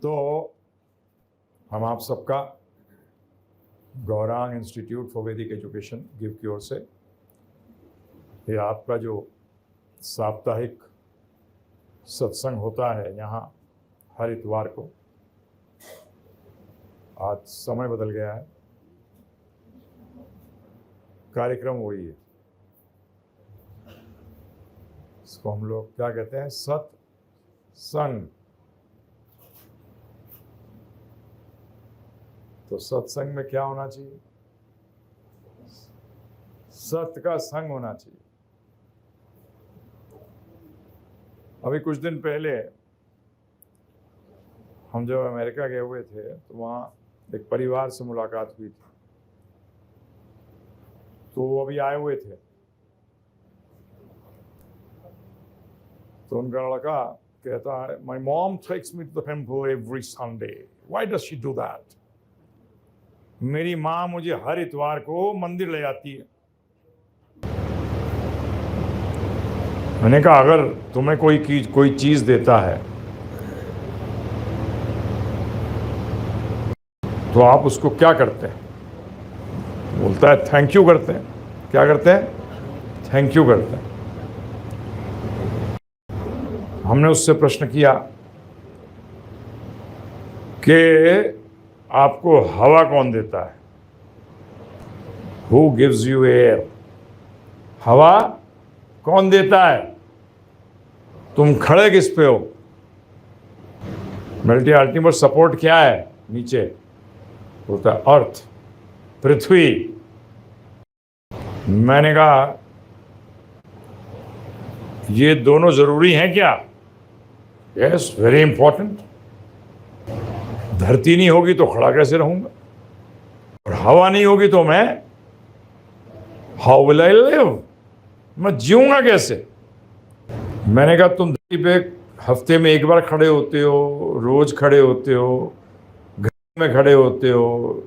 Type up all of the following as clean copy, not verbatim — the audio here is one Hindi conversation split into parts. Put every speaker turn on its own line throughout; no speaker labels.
तो हम आप सबका गौरांग इंस्टीट्यूट फॉर वैदिक एजुकेशन गिव की ओर से ये आपका जो साप्ताहिक सत्संग होता है यहाँ हर इतवार को, आज समय बदल गया है, कार्यक्रम वही है। इसको हम लोग क्या कहते हैं? सत्संग। तो सत्संग में क्या होना चाहिए? सत्य का संग होना चाहिए। अभी कुछ दिन पहले हम जब अमेरिका गए हुए थे तो वहाँ एक परिवार से मुलाकात हुई थी। तो वो अभी आए हुए थे, तो उनका लड़का कहता है, my mom takes me to the temple every Sunday, why does she do that? मेरी माँ मुझे हर इतवार को मंदिर ले जाती है। मैंने कहा अगर तुम्हें कोई चीज देता है तो आप उसको क्या करते हैं? बोलता है थैंक यू करते हैं। क्या करते हैं? थैंक यू करते हैं। हमने उससे प्रश्न किया कि आपको हवा कौन देता है? Who gives you air? हवा कौन देता है? तुम खड़े किस पे हो? मल्टी अल्टीमेट सपोर्ट क्या है नीचे? होता है अर्थ, पृथ्वी। मैंने कहा ये दोनों जरूरी हैं क्या? Yes, very important. धरती नहीं होगी तो खड़ा कैसे रहूंगा, और हवा नहीं होगी तो मैं हाउ विल आई लिव? मैं जीऊंगा कैसे? मैंने कहा तुम धरती पे हफ्ते में एक बार खड़े होते हो, रोज खड़े होते हो, घर में खड़े होते हो,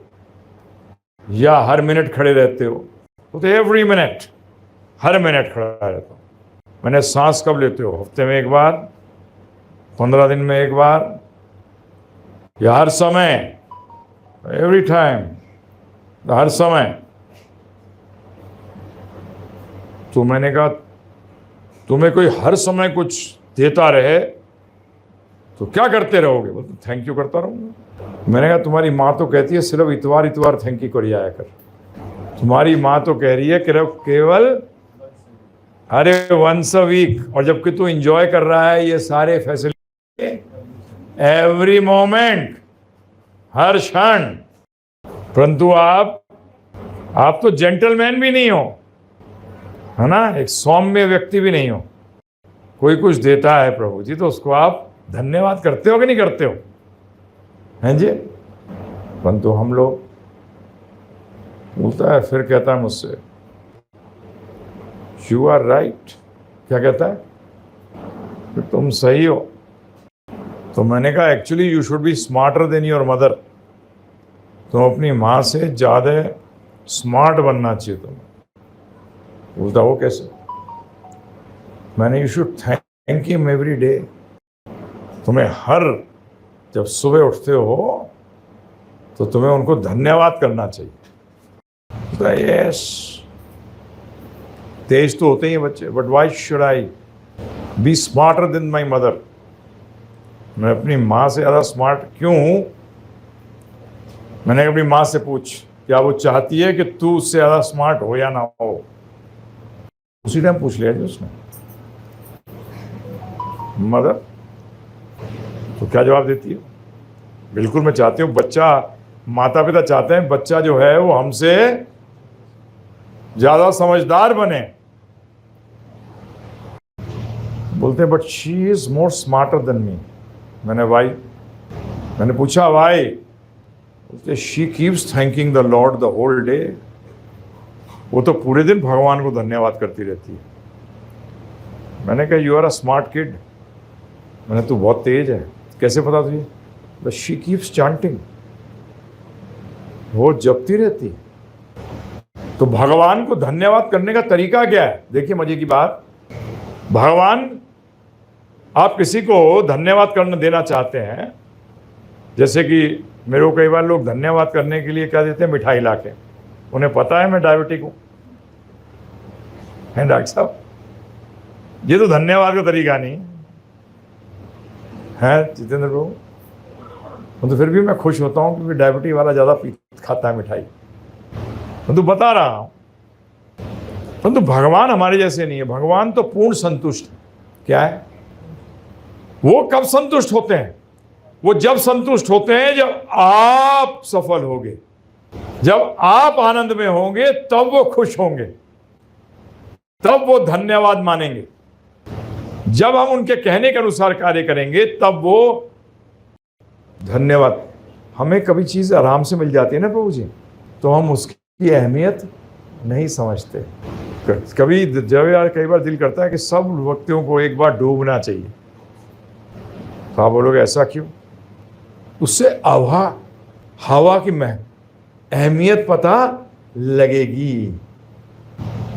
या हर मिनट खड़े रहते हो? तो एवरी मिनट, हर मिनट खड़ा रहता हूँ। मैंने सांस कब लेते हो? हफ्ते में एक बार, 15 दिन में एक बार, या हर समय? एवरी टाइम, हर समय। तो मैंने कहा तुम्हें कोई हर समय कुछ देता रहे तो क्या करते रहोगे? बोलते थैंक यू करता रहूंगा। मैंने कहा तुम्हारी माँ तो कहती है सिर्फ इतवार इतवार थैंक यू कर आया कर। तुम्हारी माँ तो कह रही है कि केवल अरे वंस अ वीक, और जबकि तू एंजॉय कर रहा है ये सारे फैसिलिटी एवरी मोमेंट, हर क्षण। परंतु आप तो जेंटलमैन भी नहीं हो, है ना, एक सौम्य व्यक्ति भी नहीं हो। कोई कुछ देता है प्रभु जी तो उसको आप धन्यवाद करते हो कि नहीं करते हो? हैं जी? परंतु हम लोग, बोलता है, फिर कहता है मुझसे यू आर राइट। क्या कहता है? फिर तुम सही हो। तो मैंने कहा actually you should be smarter than your mother. तुम अपनी माँ से ज्यादा स्मार्ट बनना चाहिए तुम्हें। बोलता वो कैसे? मैंने you should thank him every day. तुम्हें जब सुबह उठते हो तो तुम्हें उनको धन्यवाद करना चाहिए। यस, तेज तो होते ही बच्चे, but why should I be smarter than my mother? मैं अपनी माँ से ज़्यादा स्मार्ट क्यों हूँ? मैंने अपनी माँ से पूछ, क्या वो चाहती है कि तू उससे ज़्यादा स्मार्ट हो या ना हो? उसी टाइम पूछ लिया जी उसने, मदर। तो क्या जवाब देती है? बिल्कुल मैं चाहती हूँ बच्चा, माता पिता चाहते हैं बच्चा जो है वो हमसे ज्यादा समझदार बने। बोलते हैं but she is more smarter than me. मैंने पूछा वाई? बोलते she keeps thanking the lord the whole day. वो तो पूरे दिन भगवान को धन्यवाद करती रहती है। मैंने कहा you are a smart kid. मैंने तू बहुत तेज है। कैसे पता तुझे? The she keeps chanting. वो जपती रहती है। तो भगवान को धन्यवाद करने का तरीका क्या है? देखिए मजे की बात, भगवान, आप किसी को धन्यवाद करने देना चाहते हैं जैसे कि मेरे को कई बार लोग धन्यवाद करने के लिए क्या देते हैं, मिठाई लाके। उन्हें पता है मैं डायबिटिक हूँ, है डॉक्टर साहब, ये तो धन्यवाद का तरीका नहीं है जितेंद्र बाबू। तो फिर भी मैं खुश होता हूँ क्योंकि डायबिटीज वाला ज़्यादा खाता है मिठाई, तो बता रहा हूँ। परंतु भगवान हमारे जैसे नहीं है। भगवान तो पूर्ण संतुष्ट है। क्या है वो? कब संतुष्ट होते हैं? वो जब संतुष्ट होते हैं जब आप सफल होंगे, जब आप आनंद में होंगे तब वो खुश होंगे, तब वो धन्यवाद मानेंगे। जब हम उनके कहने के अनुसार कार्य करेंगे तब वो धन्यवाद। हमें कभी चीज आराम से मिल जाती है ना प्रभु जी, तो हम उसकी अहमियत नहीं समझते। कभी जब यार कई बार दिल करता है कि सब व्यक्तियों को एक बार डूबना चाहिए, तो आप बोलोगे ऐसा क्यों? उससे हवा की अहमियत पता लगेगी।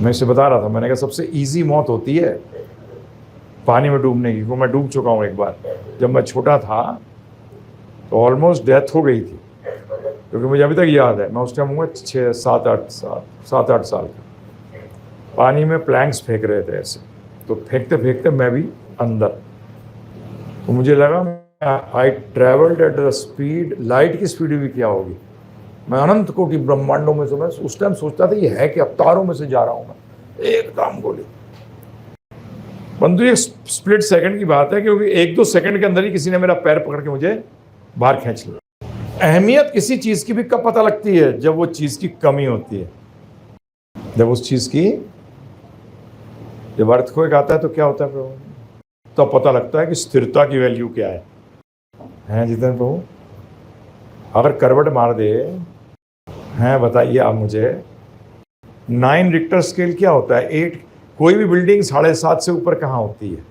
मैं इसे बता रहा था, मैंने कहा सबसे इजी मौत होती है पानी में डूबने की। मैं डूब चुका हूँ एक बार, जब मैं छोटा था तो ऑलमोस्ट डेथ हो गई थी, क्योंकि मुझे अभी तक याद है। मैं उस टाइम हुआ 7-8 साल का। पानी में प्लैंक्स फेंक रहे थे ऐसे, तो फेंकते फेंकते मैं भी अंदर, तो मुझे लगा I travelled at the speed, light की स्पीड भी क्या होगी। मैं अनंत कोटि ब्रह्मांडों में से, मैं उस टाइम सोचता था ये है कि अवतारों में से जा रहा हूं मैं, एकदम गोली। परंतु ये स्प्लिट सेकंड की बात है, क्योंकि 1-2 सेकंड के अंदर ही किसी ने मेरा पैर पकड़ के मुझे बाहर खींच लिया। अहमियत किसी चीज की भी कब पता लगती है? जब वो चीज की कमी होती है। जब उस चीज की जब अर्थक्वेक आता है तो क्या होता है प्रभु? तो पता लगता है कि स्थिरता की वैल्यू क्या है जितेंद्र प्रभु? अगर करवट मार दे हैं, बताइए आप मुझे, 9 रिक्टर स्केल क्या होता है? 8। कोई भी बिल्डिंग 7.5 से ऊपर कहाँ होती है?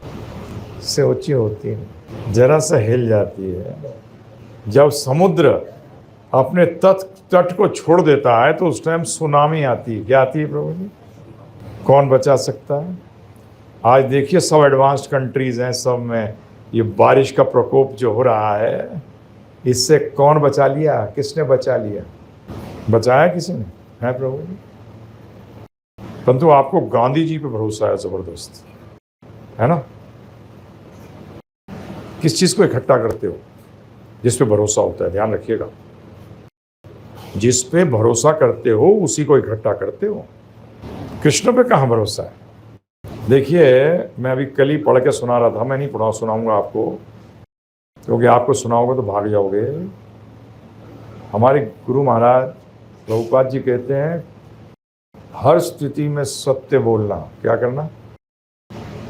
इससे ऊंची होती है, जरा सा हिल जाती है। जब समुद्र अपने तट को छोड़ देता है तो उस टाइम सुनामी आती है। क्या आती है प्रभु जी? कौन बचा सकता है? आज देखिए सब एडवांस्ड कंट्रीज हैं, सब में ये बारिश का प्रकोप जो हो रहा है, इससे कौन बचा लिया? किसने बचा लिया? बचाया किसी ने? है प्रभु जी। परंतु आपको गांधी जी पे भरोसा है जबरदस्त, है ना? किस चीज को इकट्ठा करते हो? जिस पे भरोसा होता है, ध्यान रखिएगा। जिस पे भरोसा करते हो उसी को इकट्ठा करते हो। कृष्ण पे कहाँ भरोसा है? देखिए, मैं अभी कल ही पढ़ के सुना रहा था, मैं नहीं सुनाऊंगा आपको, क्योंकि आपको सुनाओगे तो भाग जाओगे। हमारे गुरु महाराज प्रभुपाद जी कहते हैं, हर स्थिति में सत्य बोलना। क्या करना?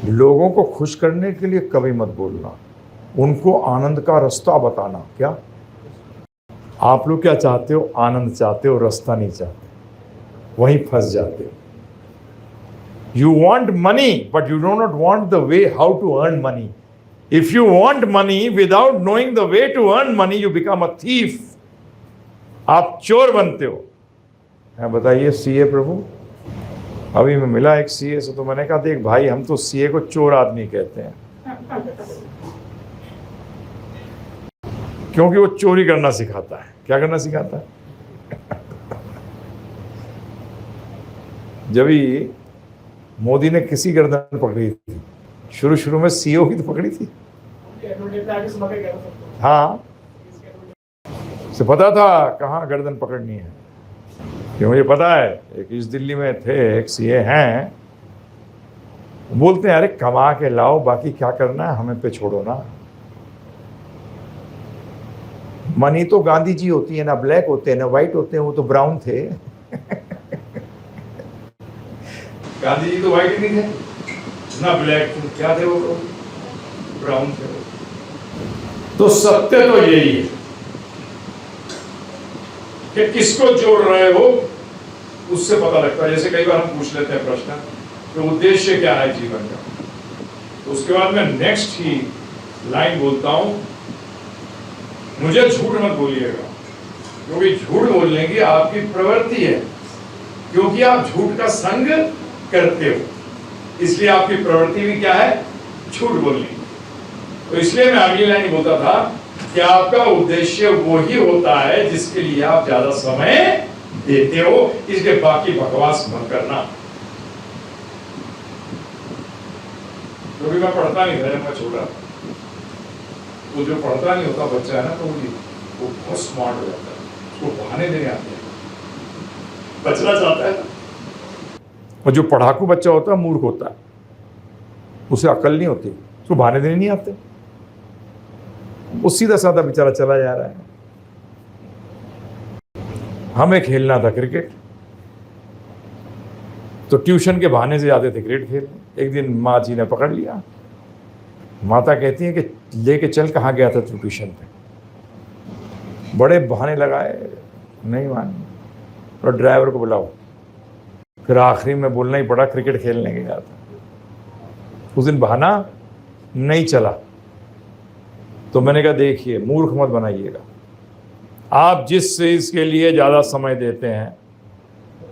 लोगों को खुश करने के लिए कभी मत बोलना, उनको आनंद का रास्ता बताना। क्या आप लोग क्या चाहते हो? आनंद चाहते हो, रास्ता नहीं चाहते, वहीं फंस जाते हो। You want money, but you do not want the way how to earn money. If you want money without knowing the way to earn money, you become a thief. आप चोर बनते हो। बताइए सीए प्रभु, अभी मैं मिला एक सीए से, तो मैंने कहा देख भाई, हम तो सीए को चोर आदमी कहते हैं, क्योंकि वो चोरी करना सिखाता है। क्या करना सिखाता है? जब भी मोदी ने किसी गर्दन पकड़ी थी, शुरू में सीईओ की तो पकड़ी थी। हाँ, से पता था कहाँ गर्दन पकड़नी है। क्यों? मुझे पता है, एक इस दिल्ली में थे, एक सीए हैं, बोलते हैं अरे कमा के लाओ, बाकी क्या करना है हमें पे छोड़ो ना। मनी तो गांधी जी होती है ना, ब्लैक होते हैं ना वाइट होते हैं, वो तो ब्राउन थे। गांधी जी तो व्हाइट नहीं थे ना ब्लैक थे, क्या थे वो? ब्राउन थे। तो सत्य तो यही है कि किसको जोड़ रहे हो, उससे पता लगता है। जैसे कई बार हम पूछ लेते हैं प्रश्न, तो उद्देश्य क्या है जीवन का, तो उसके बाद मैं नेक्स्ट ही लाइन बोलता हूं, मुझे झूठ मत बोलिएगा, क्योंकि झूठ बोलने की आपकी प्रवृत्ति है, क्योंकि आप झूठ का संग करते हो, इसलिए आपकी प्रवृत्ति भी क्या है? झूठ बोलनी। तो इसलिए मैं अगली लाइन बोलता था कि आपका उद्देश्य वही होता है जिसके लिए आप ज्यादा समय देते हो, इसलिए बाकी बकवास मत करना। क्योंकि मैं पढ़ता नहीं था जब मैं छोटा था, वो जो पढ़ता नहीं होता बच्चा है ना, तो वो बहुत स्मार्ट हो जाता है, उसको बहाने देने आते हैं, बचना चाहता है। और जो पढ़ाकू बच्चा होता है मूर्ख होता है, उसे अकल नहीं होती, उसको बहाने देने नहीं आते, वो सीधा साधा बेचारा चला जा रहा है। हमें खेलना था क्रिकेट, तो ट्यूशन के बहाने से जाते थे क्रिकेट खेलने। एक दिन माँ जी ने पकड़ लिया, माता कहती है कि लेके चल, कहाँ गया था तू ट्यूशन पे। बड़े बहाने लगाए, नहीं माने, और ड्राइवर को बुलाओ। फिर आखिरी में बोलना ही पड़ा क्रिकेट खेलने गया था। उस दिन बहाना नहीं चला, तो मैंने कहा देखिए मूर्ख मत बनाइएगा, आप जिस चीज के लिए ज्यादा समय देते हैं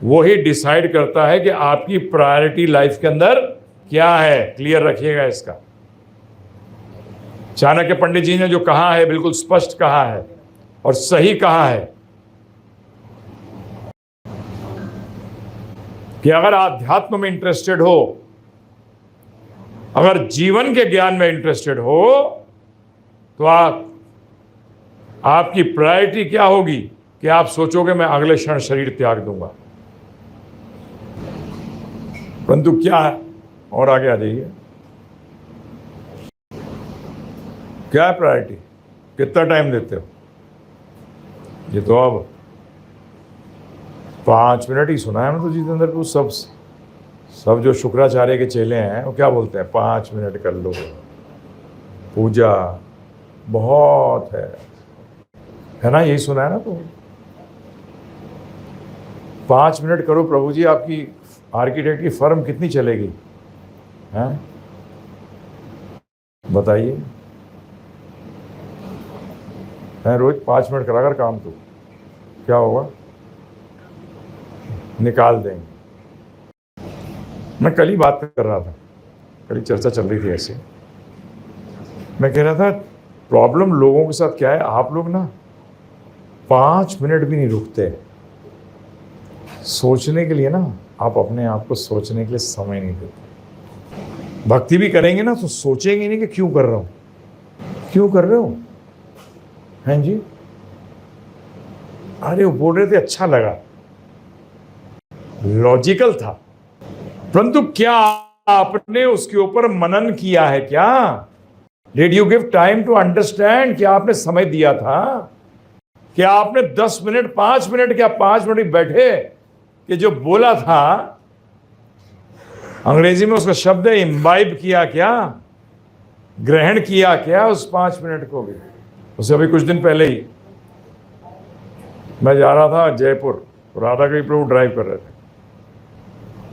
वही डिसाइड करता है कि आपकी प्रायोरिटी लाइफ के अंदर क्या है। क्लियर रखिएगा इसका। चाणक्य पंडित जी ने जो कहा है बिल्कुल स्पष्ट कहा है और सही कहा है कि अगर आध्यात्म में इंटरेस्टेड हो, अगर जीवन के ज्ञान में इंटरेस्टेड हो, तो आपकी प्रायोरिटी क्या होगी कि आप सोचोगे मैं अगले क्षण शरीर त्याग दूंगा। परंतु क्या है, और आगे आ जाइए, क्या है प्रायोरिटी, कितना टाइम देते हो? ये तो अब 5 मिनट ही सुना है ना तो जितेंद्र को। सब जो शुक्राचार्य के चेले हैं वो क्या बोलते हैं, 5 मिनट कर लो, पूजा बहुत है ना, यही सुना है ना। तो 5 मिनट करो प्रभु जी, आपकी आर्किटेक्ट की फर्म कितनी चलेगी, हैं बताइए। है रोज 5 मिनट करा कर काम, तो क्या होगा, निकाल देंगे। मैं कल ही बात कर रहा था, कल ही चर्चा चल रही थी ऐसे, मैं कह रहा था प्रॉब्लम लोगों के साथ क्या है, आप लोग ना 5 मिनट भी नहीं रुकते सोचने के लिए ना, आप अपने आप को सोचने के लिए समय नहीं देते। भक्ति भी करेंगे ना तो सोचेंगे नहीं कि क्यों कर रहा हूं, क्यों कर रहे हो, हैं जी। अरे वो बोल रहे थे अच्छा लगा, लॉजिकल था, परंतु क्या आपने उसके ऊपर मनन किया है? क्या did you give time to understand? क्या आपने समय दिया था? क्या आपने 10 मिनट 5 मिनट क्या 5 मिनट बैठे कि जो बोला था, अंग्रेजी में उसका शब्द है इम्बाइब किया, क्या ग्रहण किया क्या उस 5 मिनट को भी? उसे अभी कुछ दिन पहले ही मैं जा रहा था जयपुर, राधा कहीं प्रभु ड्राइव कर रहे थे,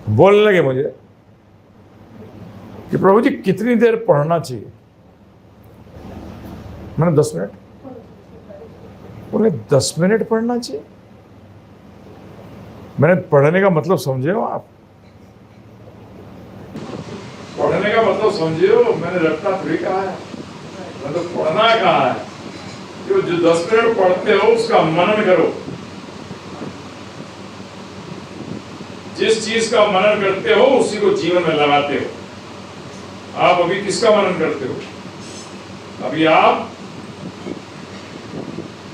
बोलने लगे मुझे कि प्रभु जी कितनी देर पढ़ना चाहिए? मैंने 10 मिनट। बोले 10 मिनट पढ़ना चाहिए? मैंने पढ़ने का मतलब समझे हो आप? पढ़ने का मतलब समझे हो? मैंने रटना थोड़ी कहा है, मैंने तो पढ़ना कहा है। जो 10 मिनट पढ़ते हो उसका मनन करो। जिस चीज का मनन करते हो उसी को जीवन में लगाते हो। आप अभी किसका मनन करते हो? अभी आप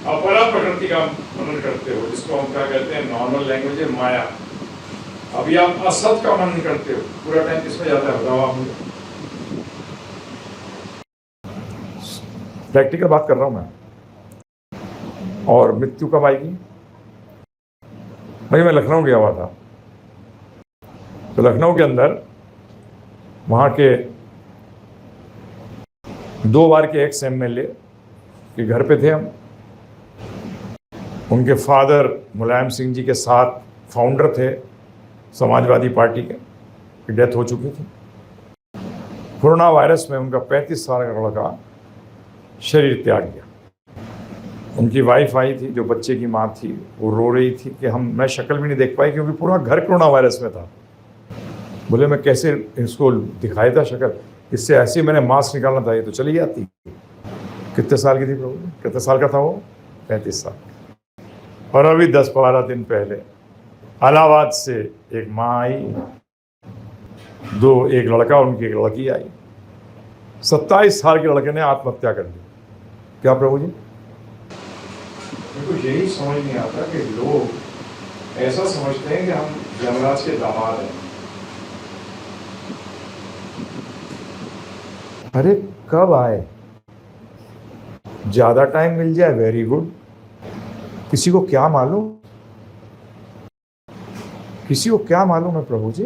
अपरा प्रकृति का मनन करते हो, जिसको हम क्या कहते हैं नॉर्मल लैंग्वेज है माया। अभी आप असत का मनन करते हो। पूरा टाइम किसमें जाता है बताओ आप मुझे? प्रैक्टिकल बात कर रहा हूं मैं। और मृत्यु कब आएगी? भाई मैं लखनऊ गया हुआ था, तो लखनऊ के अंदर वहाँ के 2 बार के एक्स MLA के घर पे थे हम। उनके फादर मुलायम सिंह जी के साथ फाउंडर थे समाजवादी पार्टी के, डेथ हो चुकी थी। कोरोना वायरस में उनका 35 साल का लड़का शरीर त्याग गया। उनकी वाइफ आई थी, जो बच्चे की माँ थी, वो रो रही थी कि मैं शक्ल भी नहीं देख पाई क्योंकि पूरा घर कोरोना वायरस में था। बोले मैं कैसे इसको दिखाई था शक्ल, इससे ऐसे मैंने मास्क निकालना था, ये तो चली जाती। कितने साल की थी प्रभु जी? कितने साल का था वो? 35 साल। और अभी 10-12 दिन पहले इलाहाबाद से एक माँ आई, एक लड़का, उनकी एक लड़की आई। 27 साल के लड़के ने आत्महत्या कर ली। क्या प्रभु जी? मेरे को यही समझ नहीं आता कि लोग ऐसा समझते हैं कि हम यमराज के दामाद हैं। अरे कब आए? ज्यादा टाइम मिल जाए वेरी गुड, किसी को क्या मालूम, किसी को क्या मालूम है प्रभु जी?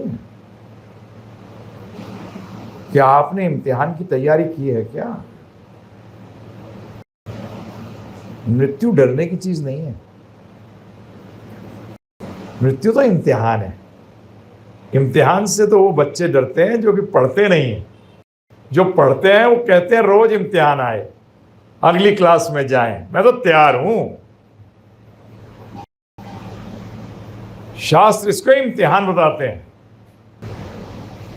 क्या आपने इम्तिहान की तैयारी की है क्या? मृत्यु डरने की चीज नहीं है। मृत्यु तो इम्तिहान है। इम्तिहान से तो वो बच्चे डरते हैं जो कि पढ़ते नहीं है। जो पढ़ते हैं वो कहते हैं रोज इम्तिहान आए, अगली क्लास में जाएं, मैं तो तैयार हूं। शास्त्र इसको इम्तिहान बताते हैं।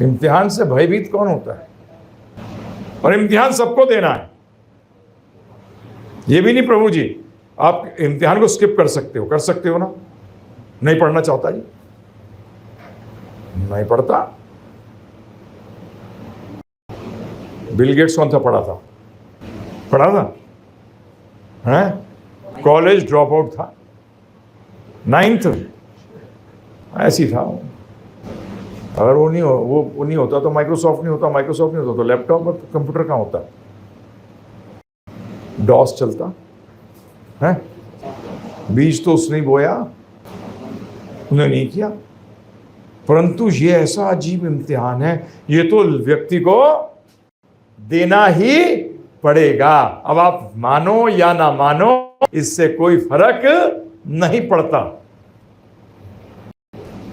इम्तिहान से भयभीत कौन होता है? और इम्तिहान सबको देना है। ये भी नहीं प्रभु जी आप इम्तिहान को स्किप कर सकते हो, कर सकते हो ना? नहीं पढ़ना चाहता जी, नहीं पढ़ता। बिल गेट्स कौन सा पढ़ा था? पढ़ा था हैं? कॉलेज ड्रॉप आउट था, 9th ऐसी था। अगर वो नहीं होता तो माइक्रोसॉफ्ट नहीं होता, माइक्रोसॉफ्ट नहीं होता तो लैपटॉप और कंप्यूटर कहाँ होता? डॉस चलता है। बीज तो उसने बोया, उन्हें नहीं किया। परंतु ये ऐसा अजीब इम्तिहान है, ये तो व्यक्ति को देना ही पड़ेगा। अब आप मानो या ना मानो, इससे कोई फर्क नहीं पड़ता।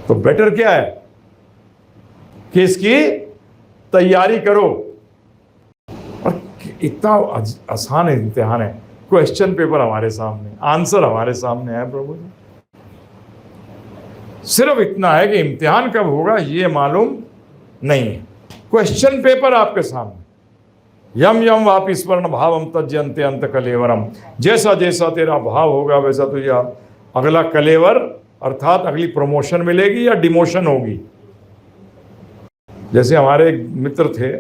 तो बेटर क्या है कि इसकी तैयारी करो। और इतना आसान इम्तिहान है, क्वेश्चन पेपर हमारे सामने, आंसर हमारे सामने है प्रभु जी। सिर्फ इतना है कि इम्तिहान कब होगा ये मालूम नहीं है। क्वेश्चन पेपर आपके सामने, यम यम वापि स्वर्ण भावम तज्जन्ते अंत कलेवरम। जैसा जैसा तेरा भाव होगा वैसा तुझे अगला कलेवर अर्थात अगली प्रमोशन मिलेगी या डिमोशन होगी। जैसे हमारे एक मित्र थे,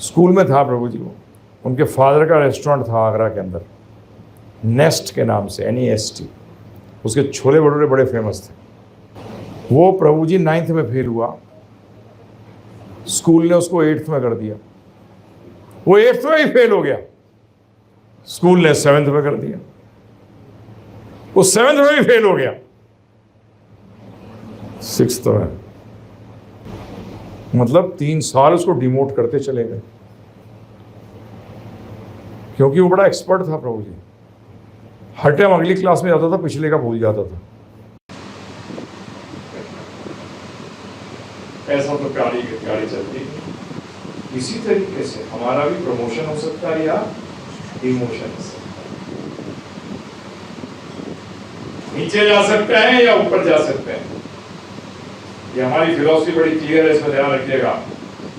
स्कूल में था प्रभु जी, वो उनके फादर का रेस्टोरेंट था आगरा के अंदर, नेस्ट के नाम से, NEST। उसके छोले भटूरे बड़े फेमस थे। वो प्रभु जी 9th में फेल हुआ, स्कूल ने उसको 8th में कर दिया। वो 8th में ही फेल हो गया, स्कूल ने 7th में कर दिया। वो 7th में भी फेल हो गया, 6th में। मतलब 3 साल उसको डिमोट करते चले गए, क्योंकि वो बड़ा एक्सपर्ट था प्रभु जी। हर टाइम अगली क्लास में जाता था, पिछले का भूल जाता था। ऐसा तो गाड़ी चलती है। इसी तरीके से हमारा भी प्रमोशन हो सकता है या डिमोशन हो सकता है। नीचे जा सकते हैं या ऊपर जा सकते हैं। ये हमारी फिलॉसफी बड़ी क्लियर है, इसमें ध्यान रखिएगा।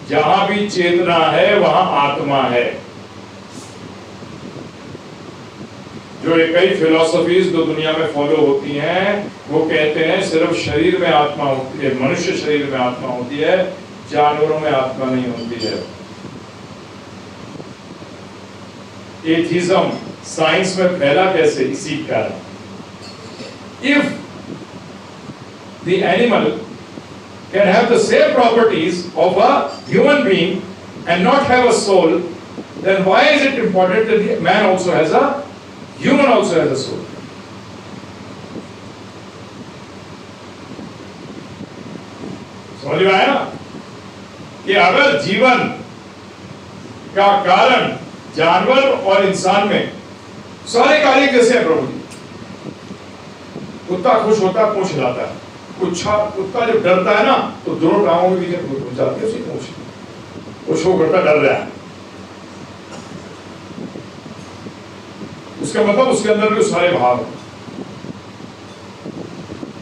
जहां भी चेतना है वहां आत्मा है। जो ये कई फिलॉसफीज जो दुनिया में फॉलो होती हैं, वो कहते हैं सिर्फ शरीर में आत्मा होती है, मनुष्य शरीर में आत्मा होती है, जानवरों में आत्मा नहीं होती है। एथिज्म साइंस में फैला कैसे? इसी कारण। If the animal can have the same properties of a human being and not have a soul, then why is it important that the man also has a human also has a soul? समझ में आया ना कि अगर जीवन का कारण जानवर और इंसान में सारे कार्य कैसे हैं प्रभु जी? कुत्ता खुश होता है, पूंछ हिलाता है। कुत्ता जब डरता है ना तो दोनों टांगों के बीच में घुस जाती है उसकी पूंछ। वो शो करता डर रहा है, उसका मतलब उसके अंदर भी सारे भाव हैं।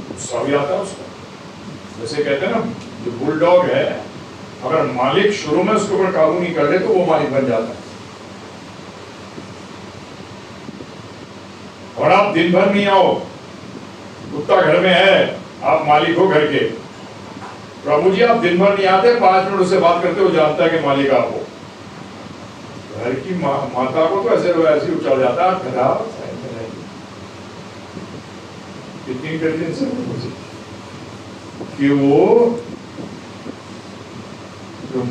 गुस्सा भी आता है उसको। जैसे कहते हैं ना, जो बुलडॉग है, अगर मालिक शुरू में उसके ऊपर काबू नहीं कर ले तो वो मालिक बन जाता है। और आप दिन भर नहीं आओ, कुत्ता घर में है, आप मालिक हो घर के। प्रभु जी आप दिन भर नहीं आते, 5 मिनट उससे बात करते हो, जानता है कि मालिक आप हो। घर की माता को तो ऐसे ही उछल जाता है, खराब कितनी इंटेलिजेंस है मुझे कि वो जो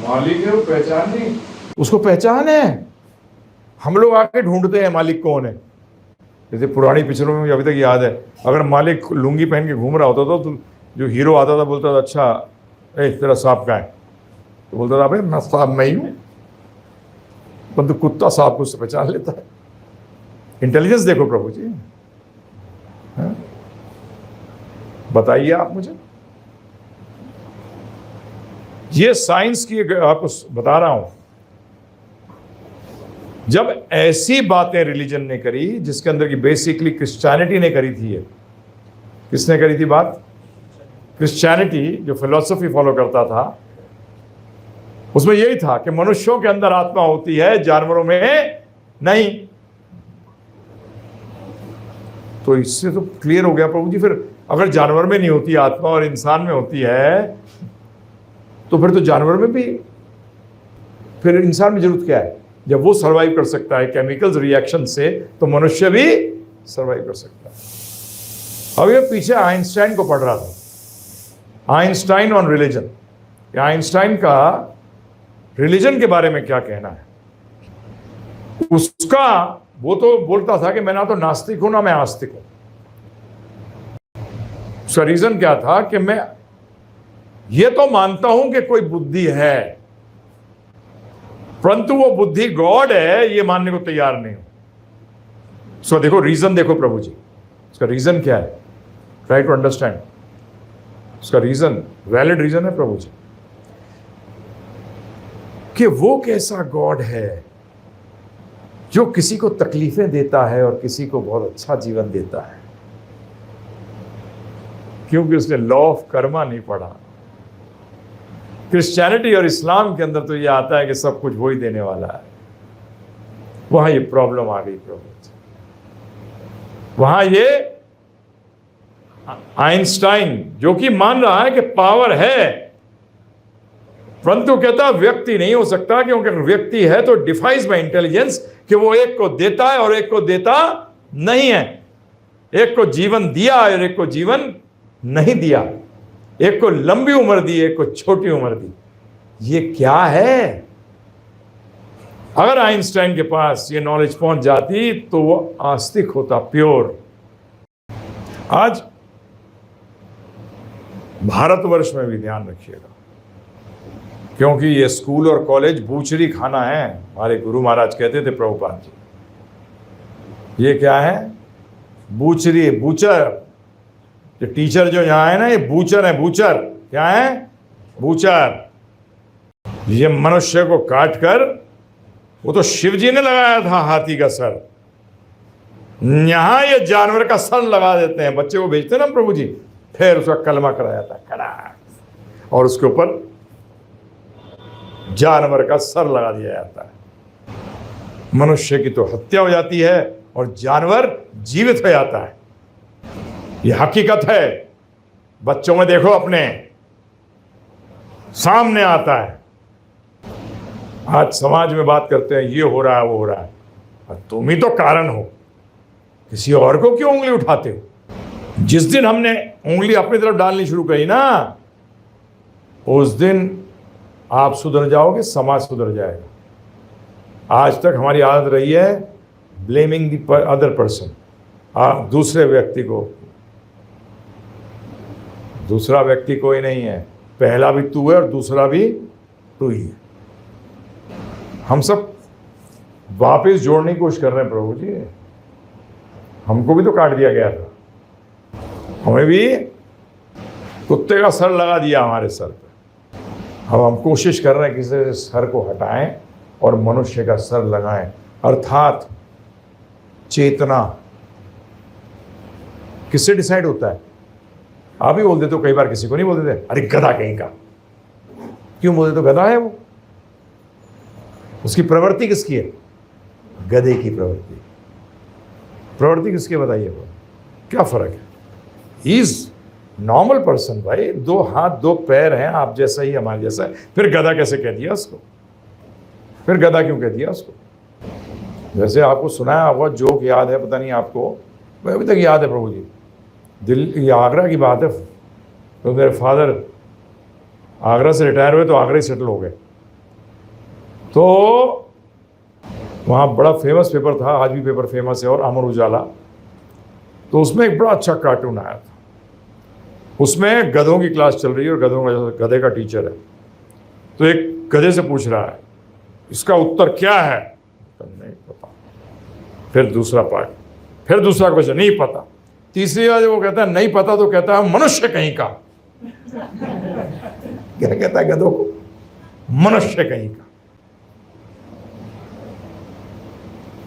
मालिक है वो पहचान नहीं, उसको पहचान है। हम लोग आके ढूंढते हैं मालिक कौन है। जैसे पुरानी पिक्चरों में मुझे अभी तक याद है, अगर मालिक लुंगी पहन के घूम रहा होता था तो जो हीरो आता था बोलता था अच्छा तेरा सांप का है, तो बोलता था अबे मैं सांप नहीं हूं, परंतु कुत्ता सांप को उससे पहचान लेता है। इंटेलिजेंस देखो प्रभु जी। बताइए आप मुझे, ये साइंस की आपको बता रहा हूं, जब ऐसी बातें रिलीजन ने करी जिसके अंदर की बेसिकली क्रिश्चियनिटी ने करी थी। ये किसने करी थी बात? क्रिश्चियनिटी जो फिलॉसफी फॉलो करता था, उसमें यही था कि मनुष्यों के अंदर आत्मा होती है, जानवरों में नहीं। तो इससे तो क्लियर हो गया प्रभु जी, फिर अगर जानवर में नहीं होती आत्मा और इंसान में होती है तो फिर तो जानवर में भी, फिर इंसान में जरूरत क्या है? जब वो सर्वाइव कर सकता है केमिकल्स रिएक्शन से, तो मनुष्य भी सर्वाइव कर सकता है। अब ये पीछे आइंस्टाइन को पढ़ रहा था, आइंस्टाइन ऑन रिलीजन, आइंस्टाइन का रिलीजन के बारे में क्या कहना है उसका। वो तो बोलता था कि मैं ना तो नास्तिक हूं ना मैं आस्तिक हूं। उसका रीजन क्या था कि मैं ये तो मानता हूं कि कोई बुद्धि है, परंतु वो बुद्धि गॉड है ये मानने को तैयार नहीं हूं। सो देखो रीजन, देखो प्रभु जी उसका रीजन क्या है, ट्राई टू अंडरस्टैंड। उसका रीजन वैलिड रीजन है प्रभु जी कि वो कैसा गॉड है जो किसी को तकलीफें देता है और किसी को बहुत अच्छा जीवन देता है, क्योंकि उसने लॉ ऑफ कर्मा नहीं पढ़ा। क्रिश्चियनिटी और इस्लाम के अंदर तो ये आता है कि सब कुछ वही देने वाला है। वहां ये प्रॉब्लम आ गई प्रभु, वहां ये आइंस्टाइन जो कि मान रहा है कि पावर है, परंतु कहता व्यक्ति नहीं हो सकता, क्योंकि अगर व्यक्ति है तो डिफाइज बाय इंटेलिजेंस कि वो एक को देता है और एक को देता नहीं है, एक को जीवन दिया और एक को जीवन नहीं दिया, एक को लंबी उम्र दी एक को छोटी उम्र दी। ये क्या है? अगर आइंस्टाइन के पास ये नॉलेज पहुंच जाती तो वो आस्तिक होता, प्योर। आज भारतवर्ष में भी ध्यान रखिएगा, क्योंकि ये स्कूल और कॉलेज बूचरी खाना है। हमारे गुरु महाराज कहते थे प्रभुपाद जी, ये क्या है? बूचरी, बूचर। ये टीचर जो यहाँ है ना, ये बूचर है। बूचर क्या है? बूचर। ये मनुष्य को काट कर, वो तो शिव जी ने लगाया था हाथी का सर, यहां ये जानवर का सर लगा देते हैं। बच्चे को भेजते ना प्रभु जी, फिर उसका कलमा कराया था खड़ा, और उसके ऊपर जानवर का सर लगा दिया जाता है। मनुष्य की तो हत्या हो जाती है और जानवर जीवित हो जाता है। यह हकीकत है, बच्चों में देखो अपने सामने आता है। आज समाज में बात करते हैं ये हो रहा है वो हो रहा है, और तुम ही तो कारण हो, किसी और को क्यों उंगली उठाते हो? जिस दिन हमने उंगली अपनी तरफ डालनी शुरू करी ना, उस दिन आप सुधर जाओगे, समाज सुधर जाएगा। आज तक हमारी आदत रही है ब्लेमिंग द अदर पर्सन, दूसरे व्यक्ति को। दूसरा व्यक्ति कोई नहीं है, पहला भी तू है और दूसरा भी तू ही है। हम सब वापस जोड़ने की कोशिश कर रहे हैं प्रभु जी। हमको भी तो काट दिया गया था, हमें भी कुत्ते का सर लगा दिया हमारे सर पे। अब हम कोशिश कर रहे हैं किसी से सर को हटाएं और मनुष्य का सर लगाएं, अर्थात चेतना। किससे डिसाइड होता है? आप ही बोल देते हो, कई बार किसी को नहीं बोल देते, अरे गधा कहीं का। क्यों बोल देते हो? गधा है वो। उसकी प्रवृत्ति किसकी है? गधे की प्रवृत्ति। प्रवृत्ति किसकी बताइए, क्या फर्क है? ही इज नॉर्मल पर्सन भाई, 2 हाथ 2 पैर हैं, आप जैसा ही हमारे जैसा है। फिर गधा कैसे कह दिया उसको? फिर गधा क्यों कह दिया उसको? जैसे आपको सुनाया होगा, जोक याद है, पता नहीं आपको, अभी तक याद है प्रभु जी, दिल्ली आगरा की बात है। तो मेरे फादर आगरा से रिटायर हुए तो आगरा ही सेटल हो गए। तो वहाँ बड़ा फेमस पेपर था, आज भी पेपर फेमस है, और अमर उजाला। तो उसमें एक बड़ा अच्छा कार्टून आया था। उसमें गधों की क्लास चल रही है और गधे का टीचर है। तो एक गधे से पूछ रहा है, इसका उत्तर क्या है? नहीं पता। फिर दूसरा पार्ट, फिर दूसरा क्वेश्चन, नहीं पता। तीसरी बार वो कहता है नहीं पता, तो कहता है मनुष्य कहीं का। क्या कहता है गधों को? मनुष्य कहीं का।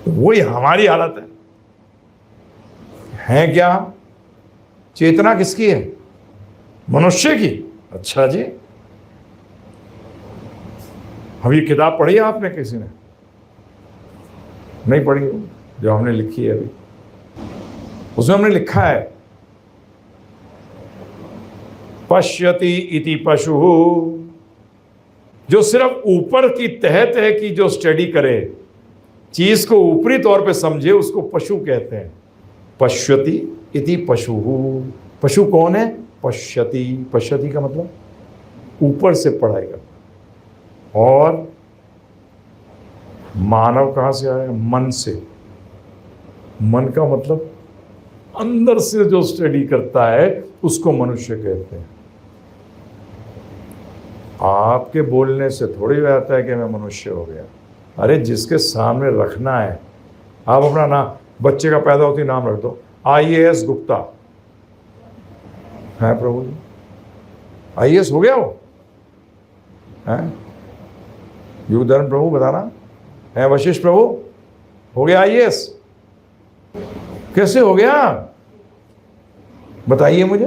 तो वही हमारी हालत है क्या? चेतना किसकी है? मनुष्य की। अच्छा जी, अब ये किताब पढ़ी है आपने किसी ने? नहीं पढ़ी, जो हमने लिखी है अभी, उसमें हमने लिखा है पश्यति इति पशु। जो सिर्फ ऊपर की तह तह की जो स्टडी करे, चीज को ऊपरी तौर पे समझे, उसको पशु कहते हैं। पश्यति इति पशु। पशु कौन है? पश्यति। पश्यति का मतलब ऊपर से पढ़ाई करना। और मानव कहां से आया? मन से। मन का मतलब अंदर से जो स्टडी करता है उसको मनुष्य कहते हैं। आपके बोलने से थोड़ी आता है कि मैं मनुष्य हो गया। अरे जिसके सामने रखना है, आप अपना नाम, बच्चे का पैदा होते ही नाम रख दो, IAS गुप्ता है प्रभु जी। IAS हो गया वो है? युगधर्म प्रभु बताना है, वशिष्ठ प्रभु हो गया IAS? कैसे हो गया बताइए मुझे।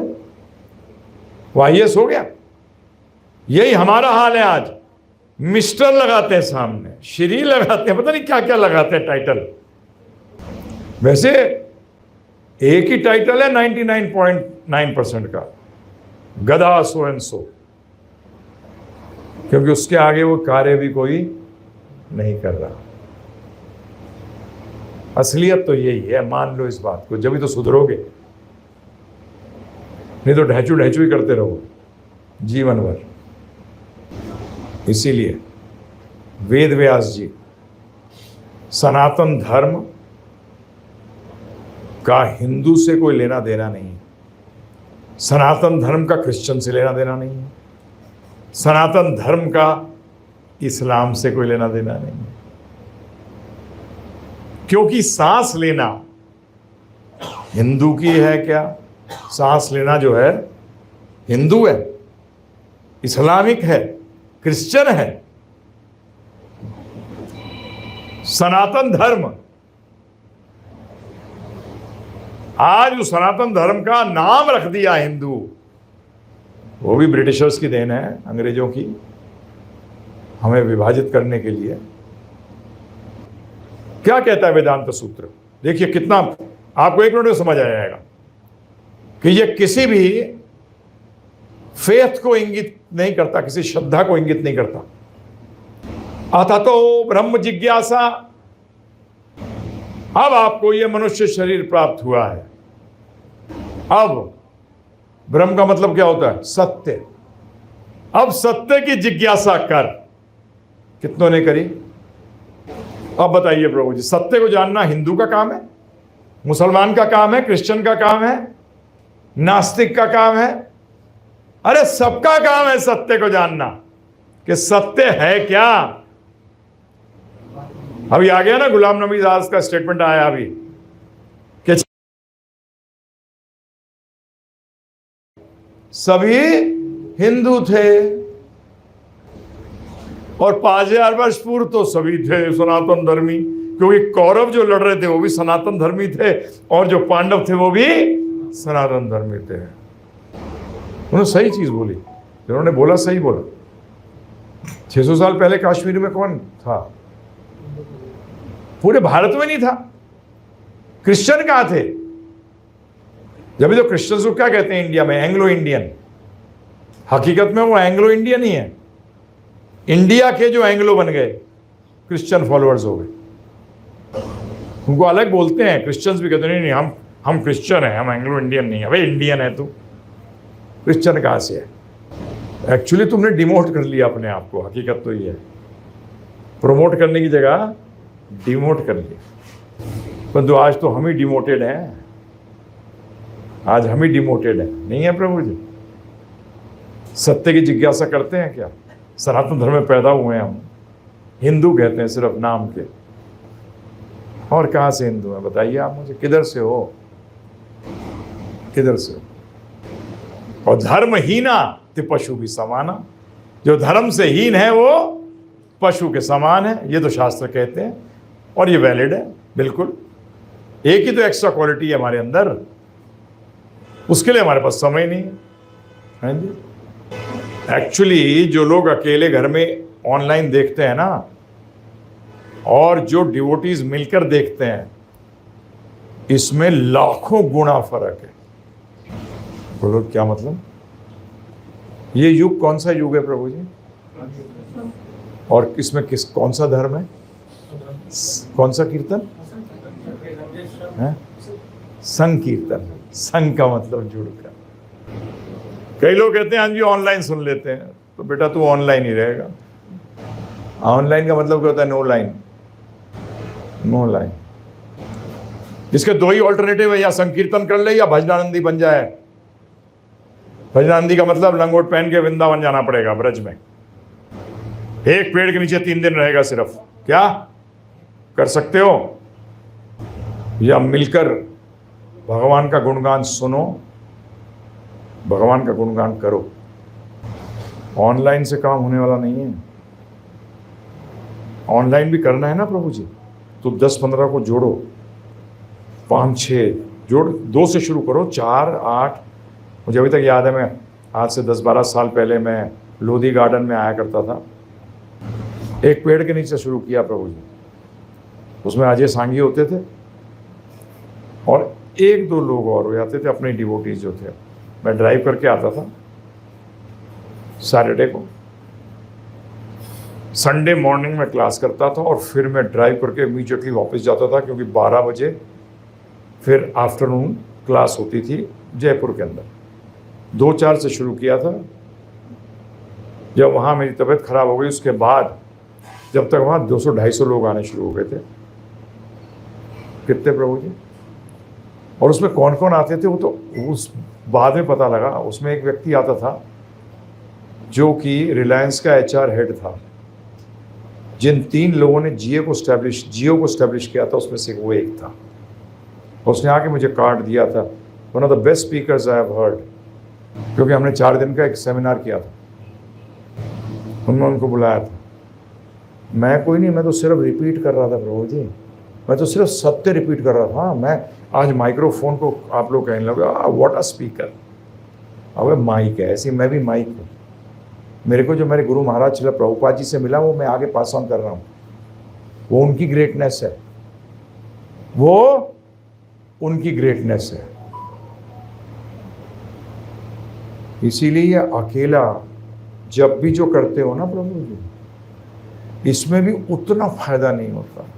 वो IAS हो गया। यही हमारा हाल है आज। मिस्टर लगाते हैं सामने, श्री लगाते हैं, पता नहीं क्या क्या लगाते हैं टाइटल। वैसे एक ही टाइटल है 99.9% का, गधा सो एंड सो, क्योंकि उसके आगे वो कार्य भी कोई नहीं कर रहा। असलियत तो यही है, मान लो इस बात को, जब भी तो सुधरोगे, नहीं तो ढहचू ढहचू ही करते रहोगे जीवन भर। इसीलिए वेद व्यास जी सनातन धर्म का हिंदू से कोई लेना देना नहीं है, सनातन धर्म का क्रिश्चियन से लेना देना नहीं है, सनातन धर्म का इस्लाम से कोई लेना देना नहीं है। क्योंकि सांस लेना हिंदू की है क्या? सांस लेना जो है हिंदू है, इस्लामिक है, क्रिश्चियन है। सनातन धर्म, आज उस सनातन धर्म का नाम रख दिया हिंदू, वो भी ब्रिटिशर्स की देन है, अंग्रेजों की, हमें विभाजित करने के लिए। क्या कहता है वेदांत सूत्र? देखिए कितना, आपको 1 मिनट में समझ आ जाएगा कि ये किसी भी फेथ को इंगित नहीं करता, किसी श्रद्धा को इंगित नहीं करता। अथतो ब्रह्म जिज्ञासा, अब आपको ये मनुष्य शरीर प्राप्त हुआ है। अब ब्रह्म का मतलब क्या होता है? सत्य। अब सत्य की जिज्ञासा कर। कितनों ने करी? अब बताइए प्रभु जी, सत्य को जानना हिंदू का काम है, मुसलमान का काम है, क्रिश्चियन का काम है, नास्तिक का काम है? अरे सबका काम है सत्य को जानना कि सत्य है क्या। अभी आ गया ना गुलाम नबी आजाद का स्टेटमेंट आया अभी कि सभी हिंदू थे और 5000 वर्ष पूर्व तो सभी थे सनातन धर्मी, क्योंकि कौरव जो लड़ रहे थे वो भी सनातन धर्मी थे और जो पांडव थे वो भी सनातन धर्मी थे। उन्होंने सही चीज बोली, उन्होंने बोला सही बोला। 600 साल पहले कश्मीर में कौन था? पूरे भारत में नहीं था। क्रिश्चियन कहाँ थे? जब भी तो क्रिश्चियंस को क्या कहते हैं इंडिया में? Anglo Indian. हकीकत में वो एंग्लो इंडियन ही है। इंडिया के जो एंग्लो बन गए क्रिश्चियन फॉलोअर्स हो गए, उनको अलग बोलते हैं। क्रिश्चियंस भी कहते नहीं हम क्रिश्चियन हैं, हम एंग्लो इंडियन नहीं है। भाई इंडियन है तू, क्रिश्चियन कहाँ से है? एक्चुअली तुमने डिमोट कर लिया अपने आप को। हकीकत तो ये है, प्रमोट करने की जगह डिमोट कर लिया। परंतु आज तो हम ही डिमोटेड हैं, आज हम ही डिमोटेड हैं, नहीं है प्रभु जी? सत्य की जिज्ञासा करते हैं क्या? सनातन धर्म में पैदा हुए हैं हम, हिंदू कहते हैं सिर्फ नाम के। और कहाँ से हिंदू हैं बताइए आप मुझे? किधर से हो? किधर से हो? और धर्महीना ते पशु भी समाना। जो धर्म से हीन है वो पशु के समान है, ये तो शास्त्र कहते हैं और ये वैलिड है बिल्कुल। एक ही तो एक्स्ट्रा क्वालिटी है हमारे अंदर, उसके लिए हमारे पास समय नहीं है। हाँ जी, एक्चुअली जो लोग अकेले घर में ऑनलाइन देखते हैं ना, और जो डिवोटीज मिलकर देखते हैं, इसमें लाखों गुना फर्क है। बोलो क्या मतलब? ये युग कौन सा युग है प्रभु जी? और इसमें कौन सा धर्म है? कौन सा कीर्तन है? संकीर्तन। संघ का मतलब जुड़कर। कई लोग कहते हैं हाँ जी ऑनलाइन सुन लेते हैं, तो बेटा तू ऑनलाइन ही रहेगा। ऑनलाइन का मतलब क्या होता है? No line. No line. इसके दो ही ऑल्टरनेटिव है, या संकीर्तन कर ले या भजनानंदी बन जाए। भजनानंदी का मतलब लंगोट पहन के वृंदावन जाना पड़ेगा, ब्रज में एक पेड़ के नीचे 3 दिन रहेगा सिर्फ। क्या कर सकते हो? या मिलकर भगवान का गुणगान सुनो, भगवान का गुणगान करो। ऑनलाइन से काम होने वाला नहीं है। ऑनलाइन भी करना है ना प्रभु जी, तो 10-15 को जोड़ो, 5-6 जोड़, 2 से शुरू करो, 4-8। मुझे अभी तक याद है, मैं आज से 10-12 साल पहले मैं लोधी गार्डन में आया करता था। एक पेड़ के नीचे शुरू किया प्रभु जी, उसमें अजय सांगी होते थे और 1-2 लोग और हो जाते थे, अपने डिवोटीज जो थे। मैं ड्राइव करके आता था सैटरडे को, संडे मॉर्निंग में क्लास करता था और फिर मैं ड्राइव करके इमीडिएटली वापस जाता था, क्योंकि 12 बजे फिर आफ्टरनून क्लास होती थी जयपुर के अंदर। 2-4 से शुरू किया था। जब वहाँ मेरी तबीयत खराब हो गई, उसके बाद जब तक वहाँ 200-250 लोग आने शुरू हो गए थे। कितने प्रभु जी? और उसमें कौन कौन आते थे वो तो उस बाद में पता लगा। उसमें एक व्यक्ति आता था जो कि रिलायंस का HR हेड था। जिन 3 लोगों ने जियो को स्टैब्लिश किया था, उसमें से वो एक था। उसने आके मुझे कार्ड दिया था, one of the best speakers I have heard, क्योंकि हमने 4 दिन का एक सेमिनार किया था। उन्होंने उनको बुलाया था। मैं कोई नहीं, मैं तो सिर्फ रिपीट कर रहा था प्रभु जी, मैं तो सिर्फ सत्य रिपीट कर रहा था। मैं आज माइक्रोफोन को आप लोग कहने लगे व्हाट अ स्पीकर। अब माइक है, ऐसी मैं भी माइक हूँ। मेरे को जो मेरे गुरु महाराज श्रील प्रभुपाद जी से मिला, वो मैं आगे पास ऑन कर रहा हूँ। वो उनकी ग्रेटनेस है, वो उनकी ग्रेटनेस है। इसीलिए अकेला जब भी जो करते हो ना प्रभु जी, इसमें भी उतना फायदा नहीं होता है।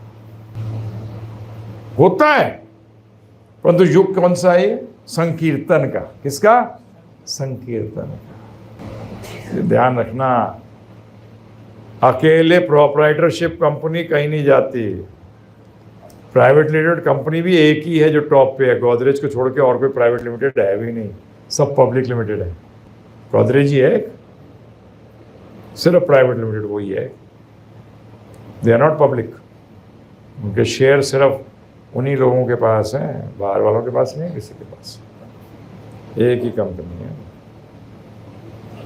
परंतु युग कौन सा है? संकीर्तन का। किसका? संकीर्तन का। ध्यान रखना, अकेले प्रोप्राइटरशिप कंपनी कहीं नहीं जाती। प्राइवेट लिमिटेड कंपनी भी एक ही है जो टॉप पे है। गोदरेज को छोड़ के और कोई प्राइवेट लिमिटेड है भी नहीं, सब पब्लिक लिमिटेड है। गोदरेज ही है, सिर्फ प्राइवेट लिमिटेड वही है। They are not public. उनके शेयर सिर्फ उन्हीं लोगों के पास हैं, बाहर वालों के पास नहीं है, किसी के पास। एक ही कंपनी है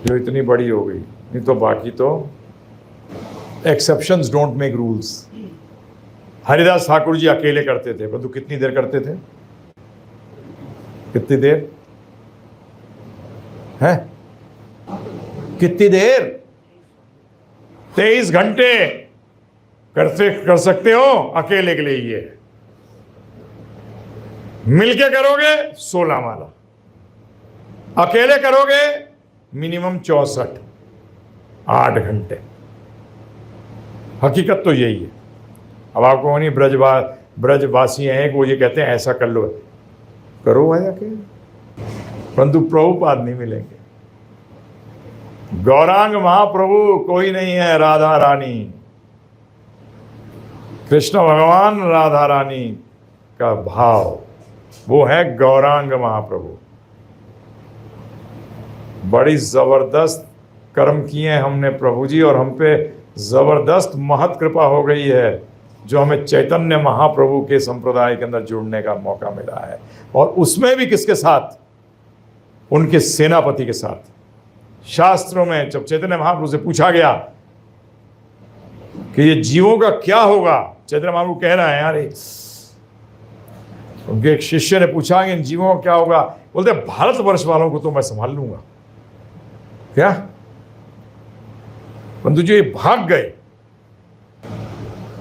जो इतनी बड़ी हो गई, नहीं तो बाकी तो exceptions don't make rules. Haridas Thakur ji अकेले करते थे, परंतु कितनी देर करते थे? कितनी देर है? कितनी देर? 23 घंटे कर सकते हो अकेले के लिए। ये मिलके करोगे 16 माला, अकेले करोगे मिनिमम 64, 8 घंटे। हकीकत तो यही है। अब आपको नहीं ब्रजवासी हैं वो ये कहते हैं ऐसा कर लो, करो भाई अकेले, परंतु प्रभुपाद नहीं मिलेंगे। गौरांग महाप्रभु कोई नहीं है, राधा रानी, कृष्ण भगवान राधा रानी का भाव, वो है गौरांग महाप्रभु। बड़ी जबरदस्त कर्म किए हैं हमने प्रभु जी, और हम पे जबरदस्त महत कृपा हो गई है जो हमें चैतन्य महाप्रभु के संप्रदाय के अंदर जुड़ने का मौका मिला है, और उसमें भी किसके साथ? उनके सेनापति के साथ। शास्त्रों में जब चैतन्य महाप्रभु से पूछा गया कि ये जीवों का क्या होगा, चैतन्य महाप्रभु कह रहे हैं यार, उनके एक शिष्य ने पूछा कि इन जीवों का क्या होगा, बोलते भारतवर्ष वालों को तो मैं संभाल लूंगा। क्या? परंतु जो ये भाग गए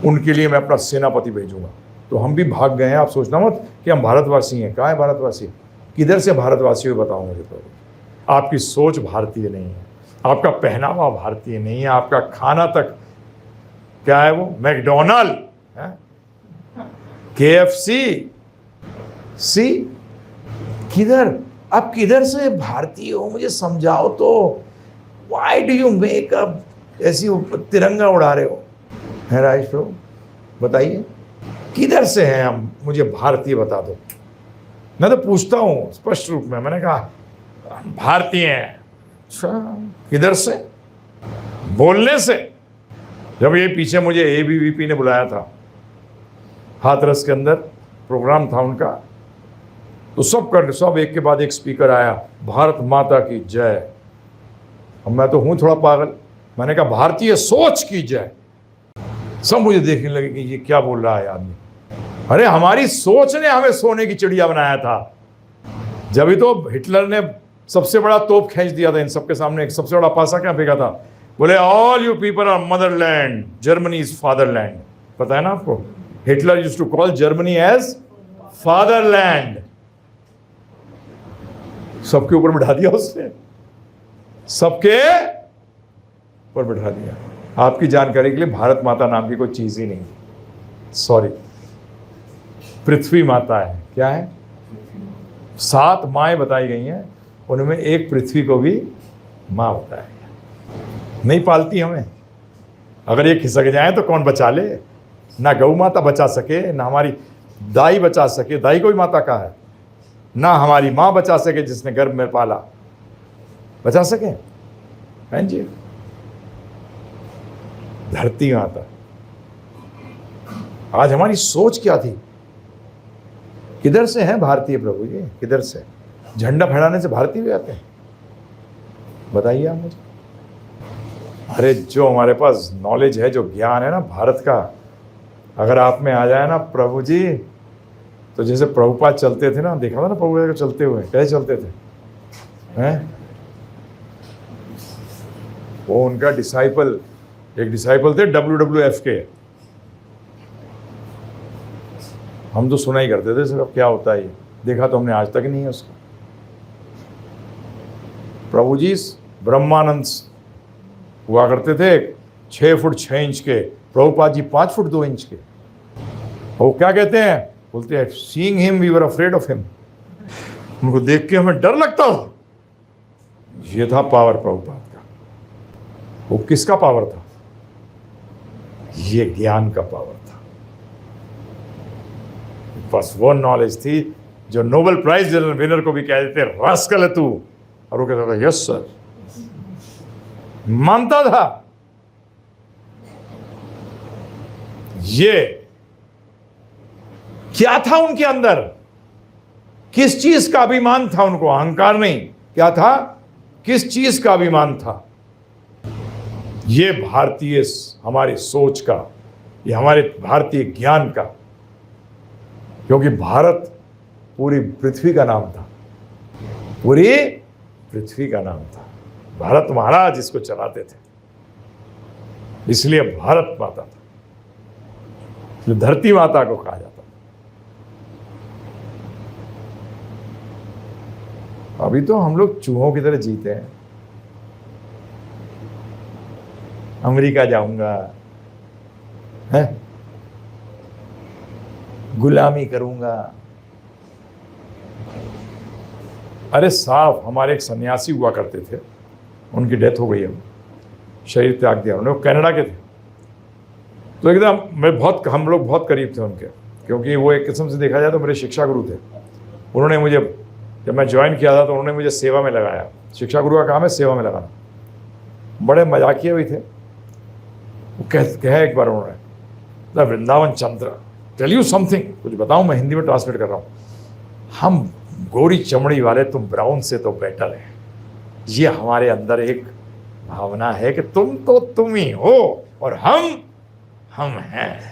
उनके लिए मैं अपना सेनापति भेजूंगा। तो हम भी भाग गए हैं। आप सोचना मत कि हम भारतवासी हैं। कहाँ है भारतवासी? किधर से भारतवासी हो बताओ मुझे तो। आपकी सोच भारतीय नहीं है, आपका पहनावा भारतीय नहीं है, आपका खाना तक क्या है वो, मैकडोनाल्ड, KFC, सी, किधर? आप किधर से भारतीय हो मुझे समझाओ तो। Why do you make up, ऐसी तिरंगा उड़ा रहे हो? है राजेश प्रभु, बताइए किधर से हैं हम, मुझे भारतीय बता दो। मैं तो पूछता हूँ स्पष्ट रूप में, मैंने कहा भारतीय हैं। अच्छा, किधर से? बोलने से। जब ये पीछे मुझे ABVP ने बुलाया था, हाथरस के अंदर प्रोग्राम था उनका, तो सब एक के बाद एक स्पीकर आया, भारत माता की जय। अब मैं तो हूँ थोड़ा पागल, मैंने कहा भारतीय सोच की जय। सब मुझे देखने लगे कि ये क्या बोल रहा है आदमी। अरे हमारी सोच ने हमें सोने की चिड़िया बनाया था। जब ही तो हिटलर ने सबसे बड़ा तोप खींच दिया था इन सबके सामने। एक सबसे बड़ा पासा क्या फेंका था, बोले all you people are motherland, Germany is fatherland. पता है ना आपको, Hitler used to call Germany as fatherland. सबके ऊपर बिठा दिया उसने, सबके ऊपर बिठा दिया। आपकी जानकारी के लिए, भारत माता नाम की कोई चीज ही नहीं, सॉरी, पृथ्वी माता है। क्या है? 7 माएँ बताई गई हैं, उनमें एक पृथ्वी को भी माँ बताया गया। नहीं पालती हमें, अगर ये खिसक जाए तो कौन बचा ले? ना गौ माता बचा सके, ना हमारी दाई बचा सके, दाई कोई माता का है, ना हमारी माँ बचा सके जिसने गर्भ में पाला, बचा सके? हैं जी, धरती माता। आज हमारी सोच क्या थी? किधर से हैं भारतीय प्रभु जी? किधर से? झंडा फहराने से भारतीय भी आते हैं? बताइए आप मुझे। अरे जो हमारे पास नॉलेज है, जो ज्ञान है ना भारत का, अगर आप में आ जाए ना प्रभु जी, तो जैसे प्रभुपाद चलते थे ना, देखा था ना प्रभुपाद चलते हुए, कैसे चलते थे हैं? वो उनका डिसाइपल, एक डिसाइपल थे WWF के, हम तो सुना ही करते थे सिर्फ, क्या होता है ये, देखा तो हमने आज तक नहीं है उसको। प्रभु जी ब्रह्मानंद हुआ करते थे 6 फुट 6 इंच के, प्रभुपाद जी 5 फुट 2 इंच के। वो क्या कहते हैं, बोलते हैं seeing him we were afraid of him, उनको देख के हमें डर लगता था। ये था पावर प्रभुपाद का। वो किसका पावर था? ये ज्ञान का पावर था। बस वो नॉलेज थी जो नोबेल प्राइज विनर को भी कह देते रास्कल है तू, और वो कहता था यस सर, मानता था। ये क्या था उनके अंदर? किस चीज का अभिमान था उनको? अहंकार नहीं, क्या था? किस चीज का अभिमान था? ये भारतीय हमारी सोच का, ये हमारे भारतीय ज्ञान का। क्योंकि भारत पूरी पृथ्वी का नाम था, पूरी पृथ्वी का नाम था। भारत महाराज इसको चलाते थे, इसलिए भारत माता था, इसलिए धरती माता को कहा जाता था। अभी तो हम लोग चूहों की तरह जीते हैं। अमेरिका जाऊंगा, है, गुलामी करूंगा। अरे साहब, हमारे एक सन्यासी हुआ करते थे, उनकी डेथ हो गई, अब शरीर त्याग दिया उन्होंने, वो कनाडा के थे। तो एकदम हम लोग बहुत करीब थे उनके, क्योंकि वो एक किस्म से देखा जाए तो मेरे शिक्षा गुरु थे। उन्होंने मुझे, जब मैं ज्वाइन किया था तो उन्होंने मुझे सेवा में लगाया। शिक्षा गुरु का काम है सेवा में लगाना। बड़े मजाकिया भी थे। वो कहे एक बार उन्होंने, the Vrindavan Chandra, tell you something, कुछ बताऊं, मैं हिंदी में ट्रांसलेट कर रहा हूँ। हम गोरी चमड़ी वाले, तुम ब्राउन से तो बेटर है। ये हमारे अंदर एक भावना है कि तुम तो तुम ही हो और हम हैं।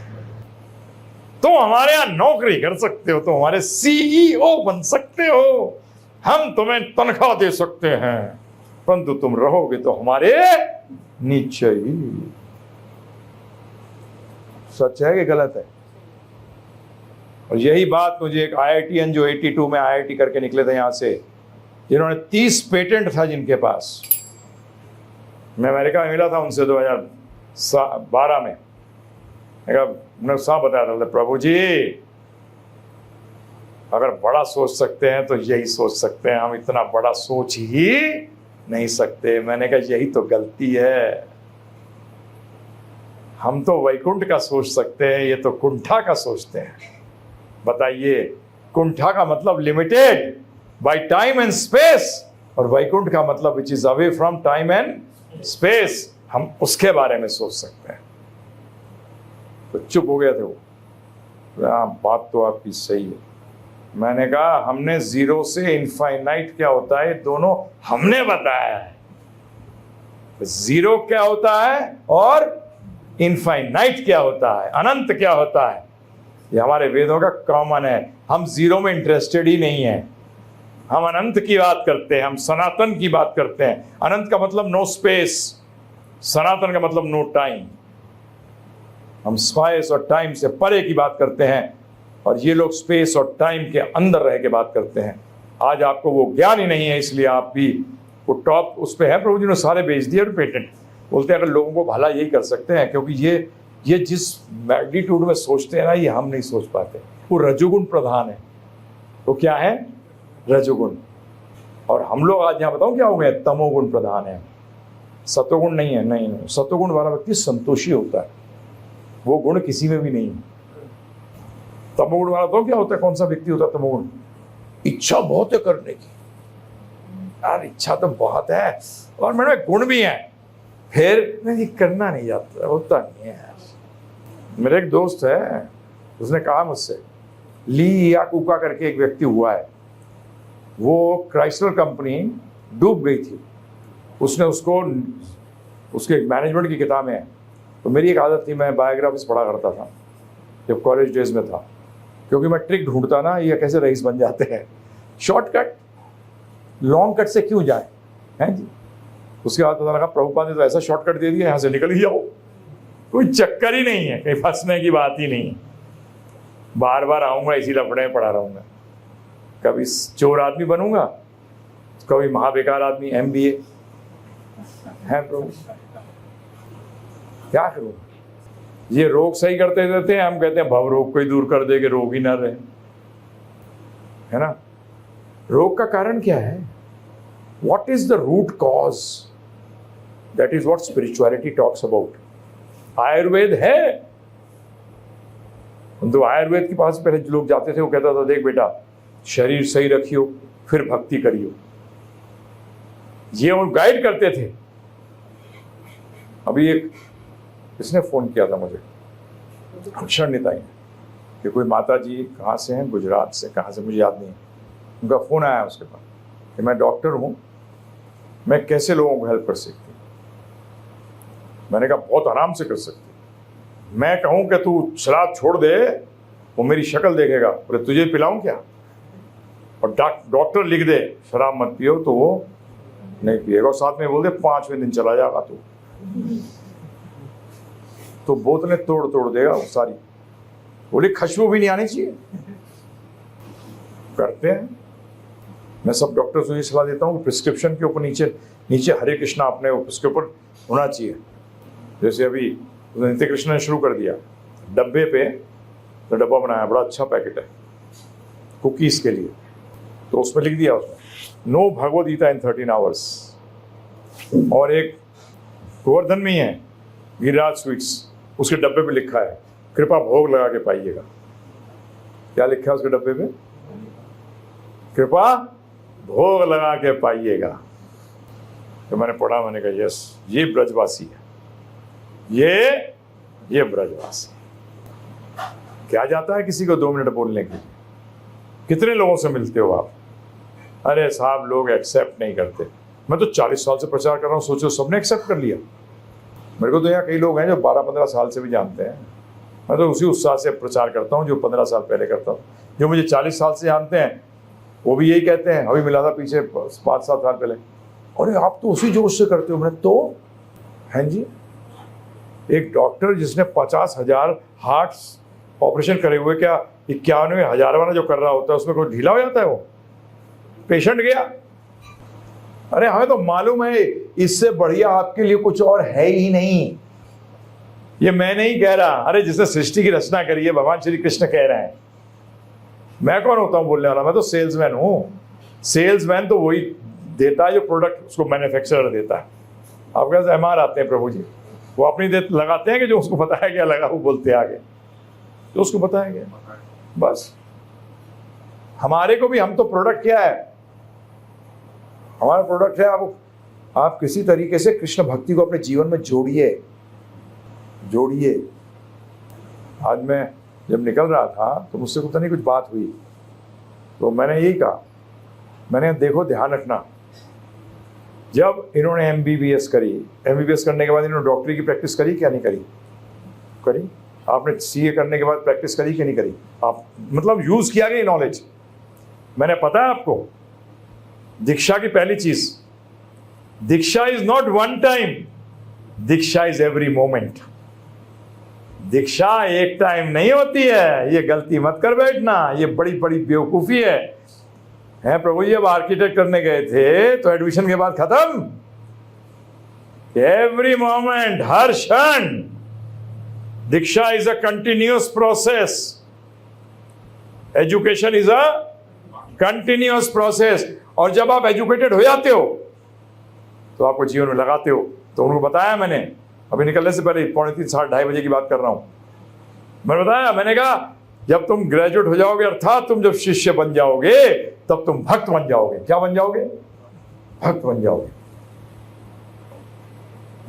तुम हमारे यहां नौकरी कर सकते हो, तुम हमारे सीईओ बन सकते हो, हम तुम्हें तनख्वाह दे सकते हैं, परंतु तुम रहोगे तो हमारे नीचे ही। सच है कि गलत है? और यही बात मुझे एक IITian जो 82 में IIT करके निकले थे यहां से, जिन्होंने 30 पेटेंट था जिनके पास, मैं अमेरिका में मिला था उनसे 2012 में। उन्होंने साफ बताया था, प्रभु जी अगर बड़ा सोच सकते हैं तो यही सोच सकते हैं, हम इतना बड़ा सोच ही नहीं सकते। मैंने कहा यही तो गलती है, हम तो वैकुंठ का सोच सकते हैं, ये तो कुंठा का सोचते हैं। बताइए, कुंठा का मतलब limited by time and space, और वैकुंठ का मतलब which is away from time and space, हम उसके बारे में सोच सकते हैं। तो चुप हो गए थे वो। बात तो आपकी सही है। मैंने कहा हमने जीरो से इनफाइनाइट क्या होता है दोनों हमने बताया है। जीरो क्या होता है और इनफाइनाइट क्या होता है, अनंत क्या होता है, ये हमारे वेदों का कॉमन है। हम जीरो में इंटरेस्टेड ही नहीं है, हम अनंत की बात करते हैं, हम सनातन की बात करते हैं। अनंत का मतलब नो स्पेस, सनातन का मतलब नो टाइम। हम स्पेस और टाइम से परे की बात करते हैं, और ये लोग स्पेस और टाइम के अंदर रह के बात करते हैं। आज आपको वो ज्ञान ही नहीं है, इसलिए आप भी वो टॉप उस पे है। प्रभु जी ने सारे बेच दिए और पेटेंट। बोलते हैं अगर लोगों को भला यही कर सकते हैं, क्योंकि ये जिस मैग्नीट्यूड में सोचते हैं ना, ये हम नहीं सोच पाते। वो रजोगुण प्रधान है। वो क्या है? रजोगुण। और हम लोग आज यहाँ बताऊं क्या हो गए, तमोगुण प्रधान है। सतोगुण नहीं है। नहीं, सतोगुण वाला व्यक्ति संतोषी होता है, वो गुण किसी में भी नहीं है। तमोगुण वाला तो क्या होता है, कौन सा व्यक्ति होता है तमोगुण? इच्छा बहुत है करने की, यार इच्छा तो बहुत है और मेरे में गुण भी है, फिर नहीं करना नहीं जाता, होता नहीं है यार। मेरे एक दोस्त है, उसने कहा मुझसे, ली याकूका करके एक व्यक्ति हुआ है, वो क्राइसलर कंपनी डूब गई थी, उसने उसको, उसके मैनेजमेंट की किताबें हैं। तो मेरी एक आदत थी, मैं बायोग्राफीज पढ़ा करता था जब कॉलेज डेज में था, क्योंकि मैं ट्रिक ढूंढता ना, ये कैसे रईस बन जाते हैं, शॉर्टकट, लॉन्ग कट से क्यों जाए, हैं जी। उसके बाद पता लगा प्रभुपाद ने तो ऐसा शॉर्टकट दे दिया, यहाँ से निकल ही जाओ, कोई चक्कर ही नहीं है, कहीं फंसने की बात ही नहीं। बार बार आऊँगा, इसी लफड़े में पड़ा रहूँगा, कभी चोर आदमी बनूंगा, कभी महाबेकार आदमी, MBA है प्रभु, क्या करूँ। ये रोग सही करते रहते हैं, हम कहते हैं भव रोग को ही दूर कर दे कि रोग ही ना रहे, है ना। रोग का कारण क्या है? What is the root cause? That is what spirituality talks about. Ayurveda है, तो आयुर्वेद के पास पहले लोग जाते थे, वो कहता था देख बेटा, शरीर सही रखियो फिर भक्ति करियो, ये वो गाइड करते थे। अभी एक इसने फोन किया था मुझे, शरणिता ने, कि कोई माता जी कहाँ से हैं, गुजरात से, कहाँ से मुझे याद नहीं, उनका फोन आया उसके पास कि मैं डॉक्टर हूँ, मैं कैसे लोगों को हेल्प कर सकती हूँ। मैंने कहा बहुत आराम से कर सकती हूँ। मैं कहूँ कि तू शराब छोड़ दे, वो मेरी शक्ल देखेगा, बोले तुझे पिलाऊं क्या, और डॉक्टर लिख दे शराब मत पियो, तो वो नहीं पिएगा, और साथ में बोल दे 5वें दिन चला जाएगा तू, तो बोतलें तोड़ तोड़ देगा वो सारी, बोले खुशबू भी नहीं आनी चाहिए। करते हैं मैं सब डॉक्टर्स को ये सलाह देता हूँ कि प्रिस्क्रिप्शन के ऊपर नीचे नीचे हरे कृष्णा अपने उसके ऊपर होना चाहिए। जैसे अभी नित्य कृष्ण ने शुरू कर दिया डब्बे पे, तो डब्बा बनाया, बड़ा अच्छा पैकेट है कुकीज़ के लिए, तो उसमें लिख दिया उसमें नो भगवद गीता इन 13 आवर्स। और एक गोवर्धन में ही है गिरिराज स्वीट्स, उसके डब्बे पे लिखा है कृपा भोग लगा के पाइएगा। क्या लिखा है उसके डब्बे पे? कृपा भोग लगा के पाइएगा। तो मैंने पढ़ा, मैंने कहा यस, ये ब्रजवासी है, ये ब्रजवासी। क्या जाता है किसी को 2 मिनट बोलने के लिए? कितने लोगों से मिलते हो आप? अरे साहब लोग एक्सेप्ट नहीं करते। मैं तो 40 साल से प्रचार कर रहा हूँ, सोचो सबने एक्सेप्ट कर लिया। मेरे को तो यहाँ कई लोग हैं जो 12-15 साल से भी जानते हैं। मैं तो उसी उत्साह से प्रचार करता हूँ जो 15 साल पहले करता हूँ। जो मुझे 40 साल से जानते हैं वो भी यही कहते हैं। अभी मिला था पीछे 5-7 साल पहले, अरे आप तो उसी जोश से करते हो। मैंने तो हैं जी, एक डॉक्टर जिसने 50,000 हार्ट ऑपरेशन करे हुए, क्या 91,000 वाला जो कर रहा होता है उसमें कोई ढीला हो जाता है? वो पेशेंट गया, अरे हमें तो मालूम है इससे बढ़िया आपके लिए कुछ और है ही नहीं। ये मैं नहीं कह रहा, अरे जिसने सृष्टि की रचना करी है भगवान श्री कृष्ण कह रहे हैं। मैं कौन होता हूं बोलने वाला? मैं तो सेल्समैन हूं। सेल्समैन तो वही देता है जो प्रोडक्ट उसको मैन्युफैक्चरर देता है। आपके पास एमआर आते हैं प्रभु जी, वो अपनी लगाते हैं कि जो उसको बताया गया लगा, वो बोलते आगे जो उसको बताया गया बस। हमारे को भी, हम तो प्रोडक्ट क्या है? हमारा प्रोडक्ट है आप किसी तरीके से कृष्ण भक्ति को अपने जीवन में जोड़िए। आज मैं जब निकल रहा था तो मुझसे पता नहीं कुछ बात हुई, तो मैंने यही कहा, मैंने देखो ध्यान रखना, जब इन्होंने एमबीबीएस करी, एमबीबीएस करने के बाद इन्होंने डॉक्टरी की प्रैक्टिस करी क्या नहीं करी? आपने सीए करने के बाद प्रैक्टिस करी कि नहीं करी? आप मतलब यूज किया गया नॉलेज। मैंने पता है आपको, दीक्षा की पहली चीज, diksha is not one time, diksha is every moment. दीक्षा एक टाइम नहीं होती है, ये गलती मत कर बैठना, ये बड़ी बड़ी बेवकूफी है प्रभु जी। अब आर्किटेक्ट करने गए थे तो एडमिशन के बाद खत्म, एवरी मोमेंट, हर क्षण। Diksha is a continuous process, education is a continuous process. और जब आप एजुकेटेड हो जाते हो तो आपको जीवन में लगाते हो। तो उनको बताया मैंने, अभी निकलने से पहले 2:45 2:30 बजे की बात कर रहा हूं, मैंने बताया, मैंने कहा जब तुम ग्रेजुएट हो जाओगे, अर्थात तुम जब शिष्य बन जाओगे, तब तुम भक्त बन जाओगे। क्या बन जाओगे? भक्त बन जाओगे।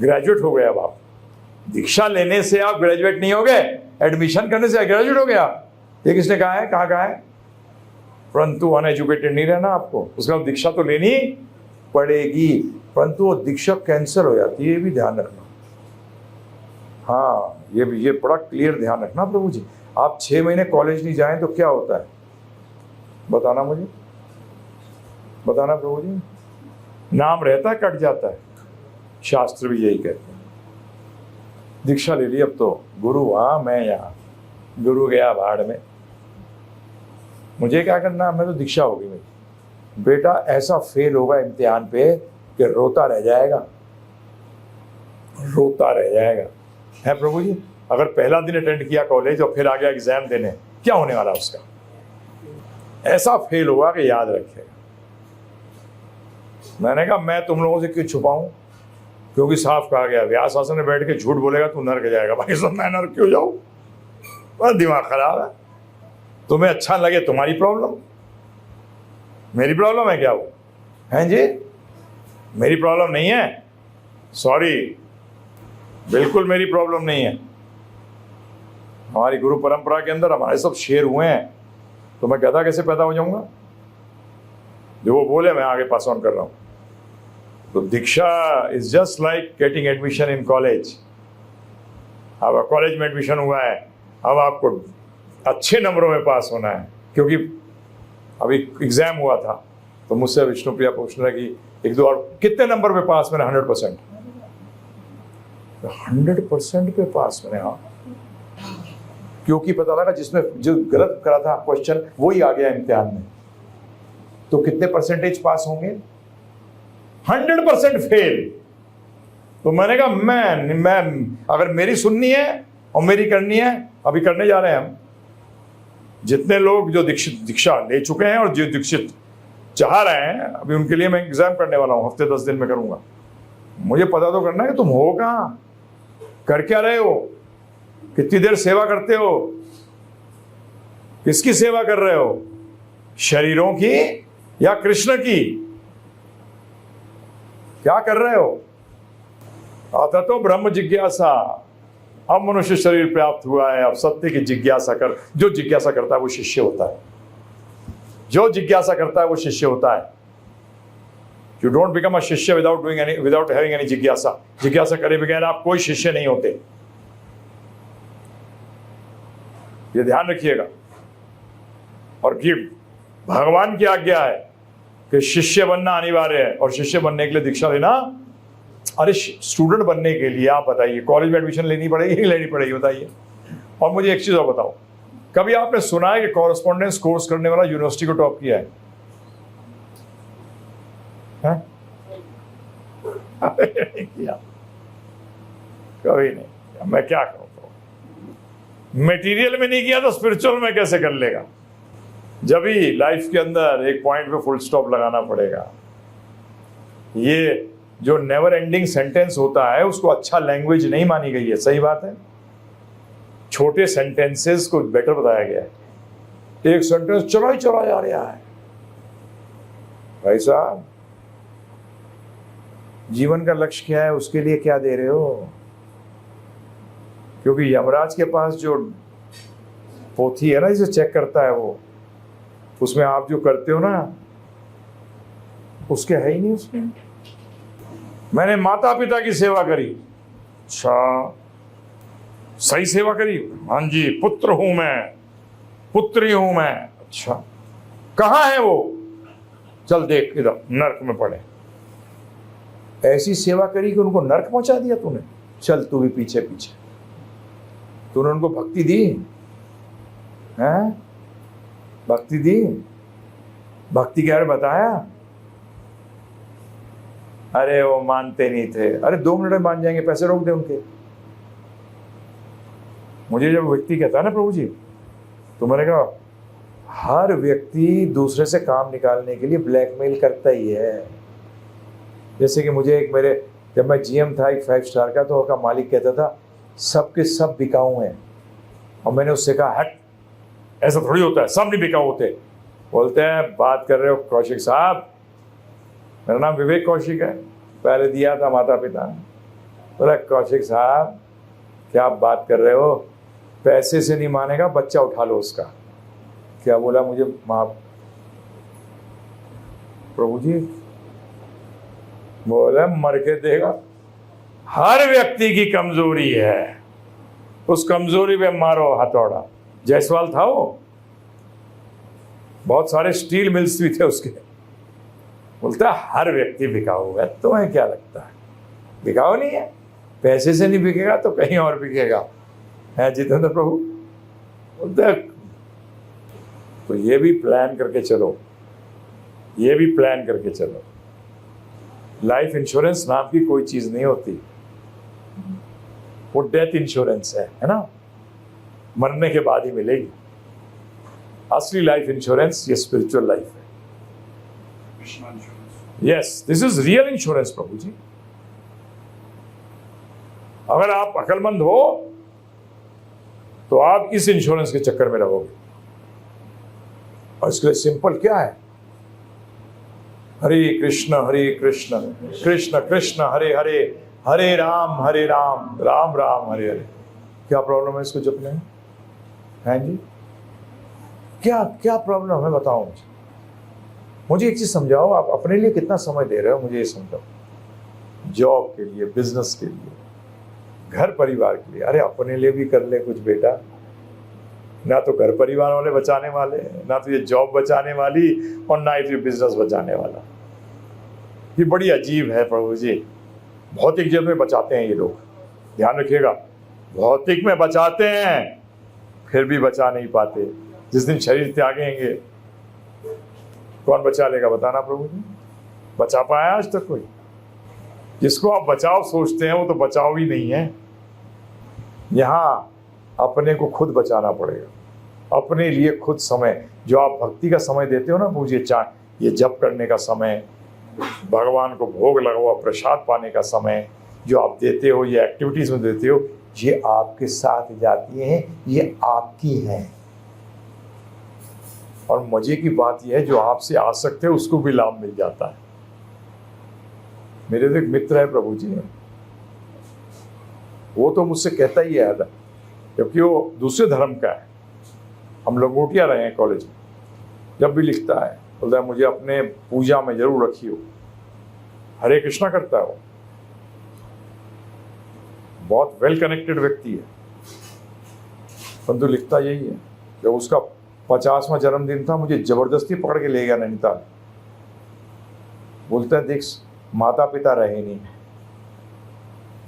ग्रेजुएट हो गए, अब आप दीक्षा लेने से आप ग्रेजुएट नहीं हो गए, एडमिशन करने से ग्रेजुएट हो गया। ये किसने कहा है? कहाँ कहा है? परंतु अनएजुकेटेड नहीं रहना आपको, उसके बाद दीक्षा तो लेनी पड़ेगी, परंतु वो दीक्षा कैंसिल हो जाती है, ये भी ध्यान रखना। हाँ, ये बड़ा क्लियर ध्यान रखना प्रभु जी। आप 6 महीने कॉलेज नहीं जाएं तो क्या होता है? बताना मुझे, बताना प्रभु जी। नाम रहता है, कट जाता है, शास्त्र भी यही कहते हैं। दीक्षा ले ली, अब तो गुरु वहां, मैं यहाँ, गुरु गया भाड़ में, मुझे क्या करना? मैं तो दीक्षा होगी मेरी। बेटा ऐसा फेल होगा इम्तिहान पे कि रोता रह जाएगा, रोता रह जाएगा। है प्रभु जी, अगर पहला दिन अटेंड किया कॉलेज और फिर आ गया एग्जाम देने, क्या होने वाला उसका? ऐसा फेल होगा कि याद रखेगा। मैंने कहा मैं तुम लोगों से क्यों छुपाऊं, क्योंकि साफ कहा गया, व्यास आसन में बैठ के झूठ बोलेगा तू नरक जाएगा। भाई सब मैं नरक क्यों जाऊं? बड़ा दिमाग खराब है। तुम्हें अच्छा लगे तुम्हारी प्रॉब्लम, मेरी प्रॉब्लम है क्या वो? हैं जी, मेरी प्रॉब्लम नहीं है, सॉरी, बिल्कुल मेरी प्रॉब्लम नहीं है। हमारी गुरु परंपरा के अंदर हमारे सब शेर हुए हैं, तो मैं गधा कैसे पैदा हो जाऊंगा? जो वो बोले मैं आगे पास ऑन कर रहा हूं। तो diksha is just like getting admission in college. अब कॉलेज में एडमिशन हुआ है, अब आपको अच्छे नंबरों में पास होना है, क्योंकि अभी एग्जाम हुआ था तो मुझसे विष्णुप्रिया पूछ रहा कि 1-2 और कितने नंबर पे पास? मैंने 100%। 100% पे पास मैंने। हाँ, क्योंकि पता लगा जिसमें जो गलत करा था क्वेश्चन वही आ गया इम्तिहान में। तो कितने परसेंटेज पास होंगे? 100% फेल। तो मैंने कहा मैं अगर मेरी सुननी है और मेरी करनी है, अभी करने जा रहे हैं हम। जितने लोग जो दीक्षा ले चुके हैं और जो दीक्षित चाह रहे हैं, अभी उनके लिए मैं एग्जाम करने वाला हूं, हफ्ते 10 दिन में करूंगा। मुझे पता तो करना है कि तुम हो कहां, कर क्या रहे हो, कितनी देर सेवा करते हो, किसकी सेवा कर रहे हो, शरीरों की या कृष्ण की, क्या कर रहे हो? आता तो ब्रह्म जिज्ञासा, अब मनुष्य शरीर प्राप्त हुआ है, अब सत्य की जिज्ञासा कर। जो जिज्ञासा करता है वो शिष्य होता है, जो जिज्ञासा करता है वो शिष्य होता है। यू डोंट बिकम अ शिष्य विदाउट हैविंग एनी जिज्ञासा। जिज्ञासा करे बगैर आप कोई शिष्य नहीं होते, ये ध्यान रखिएगा। और कि भगवान की आज्ञा है कि शिष्य बनना अनिवार्य है, और शिष्य बनने के लिए दीक्षा लेना। अरे स्टूडेंट बनने के लिए आप बताइए, कॉलेज में एडमिशन लेनी पड़ेगी नहीं लेनी पड़ेगी, बताइए। और मुझे एक चीज और बताओ, कभी आपने सुना है कि कॉरेस्पॉन्डेंस कोर्स करने वाला यूनिवर्सिटी को टॉप किया है? नहीं किया, कभी नहीं। मैं क्या करूं? मटेरियल में नहीं किया तो स्पिरिचुअल में कैसे कर लेगा? जब ही लाइफ के अंदर एक पॉइंट पे फुल स्टॉप लगाना पड़ेगा। ये जो नेवर एंडिंग सेंटेंस होता है उसको अच्छा लैंग्वेज नहीं मानी गई है, सही बात है। छोटे सेंटेंसेस को बेटर बताया गया है। एक सेंटेंस चला ही चला जा रहा है। भाई साहब, जीवन का लक्ष्य क्या है, उसके लिए क्या दे रहे हो? क्योंकि यमराज के पास जो पोथी है ना, जिसे चेक करता है वो, उसमें आप जो करते हो ना, उसके है ही नहीं उसमें। मैंने माता पिता की सेवा करी, अच्छा सही सेवा करी, हाँ जी, पुत्र हूं मैं, पुत्री हूं मैं, अच्छा कहाँ है वो, चल देख इधर नर्क में पड़े। ऐसी सेवा करी कि उनको नर्क पहुंचा दिया तूने, चल तू भी पीछे पीछे। तूने उनको भक्ति दी है, भक्ति दी, भक्ति के बारे में बताया? अरे वो मानते नहीं थे। अरे 2 मिनट में मान जाएंगे, पैसे रोक दे उनके। मुझे जब व्यक्ति कहता है ना प्रभु जी, तो मैंने कहा हर व्यक्ति दूसरे से काम निकालने के लिए ब्लैकमेल करता ही है। जैसे कि मुझे एक मेरे, जब मैं जीएम था एक 5 स्टार का, तो उसका मालिक कहता था सबके सब बिकाऊ हैं। और मैंने उससे कहा हट, ऐसा थोड़ी होता है, सब नहीं बिकाऊ होते। बोलते हैं बात कर रहे हो कौशिक साहब, मेरा नाम विवेक कौशिक है, पहले दिया था माता पिता ने। बोला कौशिक साहब क्या आप बात कर रहे हो, पैसे से नहीं मानेगा, बच्चा उठा लो उसका। क्या बोला मुझे माफ प्रभु जी, बोला मर के देगा। हर व्यक्ति की कमजोरी है, उस कमजोरी पे मारो हथौड़ा। जायसवाल था वो, बहुत सारे स्टील मिल्स भी थे उसके। बोलता हर व्यक्ति बिकाऊ है, तुम्हें क्या लगता है बिकाऊ नहीं है? पैसे से नहीं बिकेगा तो कहीं और बिकेगा, है जितेंद्र प्रभु। बोलते तो ये भी प्लान करके चलो, ये भी प्लान करके चलो। लाइफ इंश्योरेंस नाम की कोई चीज नहीं होती, वो डेथ इंश्योरेंस है ना, मरने के बाद ही मिलेगी। असली लाइफ इंश्योरेंस ये स्पिरिचुअल लाइफ है। Yes, this is real insurance Prabhu ji. अगर आप अक्लमंद हो तो आप इस इंश्योरेंस के चक्कर में रहोगे। और इसके लिए सिंपल क्या है, हरे कृष्ण कृष्ण कृष्ण हरे हरे, हरे राम राम राम हरे हरे। क्या प्रॉब्लम है इसको जपने में? हैं जी, क्या क्या प्रॉब्लम है बताओ मुझे। मुझे एक चीज समझाओ, आप अपने लिए कितना समय दे रहे हो, मुझे ये समझाओ। जॉब के लिए, बिजनेस के लिए, घर परिवार के लिए। अरे अपने लिए भी कर ले कुछ बेटा। ना तो घर परिवार वाले बचाने वाले, ना तो ये जॉब बचाने वाली, और ना ही तो ये बिजनेस बचाने वाला। ये बड़ी अजीब है प्रभु जी। भौतिक जगत में बचाते हैं ये लोग, ध्यान रखिएगा। भौतिक में बचाते हैं, फिर भी बचा नहीं पाते। जिस दिन शरीर त्यागेंगे कौन बचा लेगा बताना प्रभु जी? बचा पाया आज तक कोई? जिसको आप बचाव सोचते हैं वो तो बचाव ही नहीं है। यहाँ अपने को खुद बचाना पड़ेगा, अपने लिए खुद समय। जो आप भक्ति का समय देते हो ना प्रभु जी, ये जप करने का समय, भगवान को भोग लगा हुआ प्रसाद पाने का समय जो आप देते हो, ये एक्टिविटीज में देते हो, ये आपके साथ जाती हैं, ये आपकी है। और मजे की बात यह है जो आपसे आ सकते हैं उसको भी लाभ मिल जाता है। मेरे तो एक मित्र है प्रभु जी, वो तो मुझसे कहता ही है, क्योंकि वो दूसरे धर्म का है, हम लंगोटिया रहे हैं कॉलेज में, जब भी लिखता है बोलता है मुझे अपने पूजा में जरूर रखियो। हरे कृष्णा करता है वो, बहुत वेल कनेक्टेड व्यक्ति है, परंतु लिखता यही है। जब उसका 50वां जन्मदिन था, मुझे जबरदस्ती पकड़ के ले गया नैनीताल। बोलता है देख माता पिता रहे नहीं,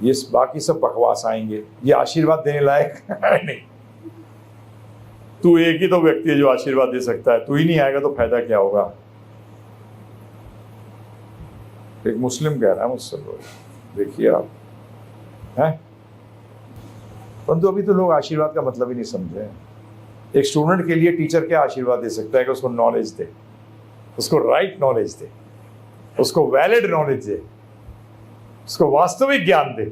ये बाकी सब बकवास आएंगे, ये आशीर्वाद देने लायक है नहीं। तू एक ही तो व्यक्ति है जो आशीर्वाद दे सकता है, तू ही नहीं आएगा तो फायदा क्या होगा? एक मुस्लिम कह रहा है मुझसे, देखिए आप हैं। परंतु अभी तो लोग आशीर्वाद का मतलब ही नहीं समझे। एक स्टूडेंट के लिए टीचर क्या आशीर्वाद दे सकता है कि उसको नॉलेज दे, उसको राइट नॉलेज दे, उसको वैलिड नॉलेज दे, उसको वास्तविक ज्ञान दे।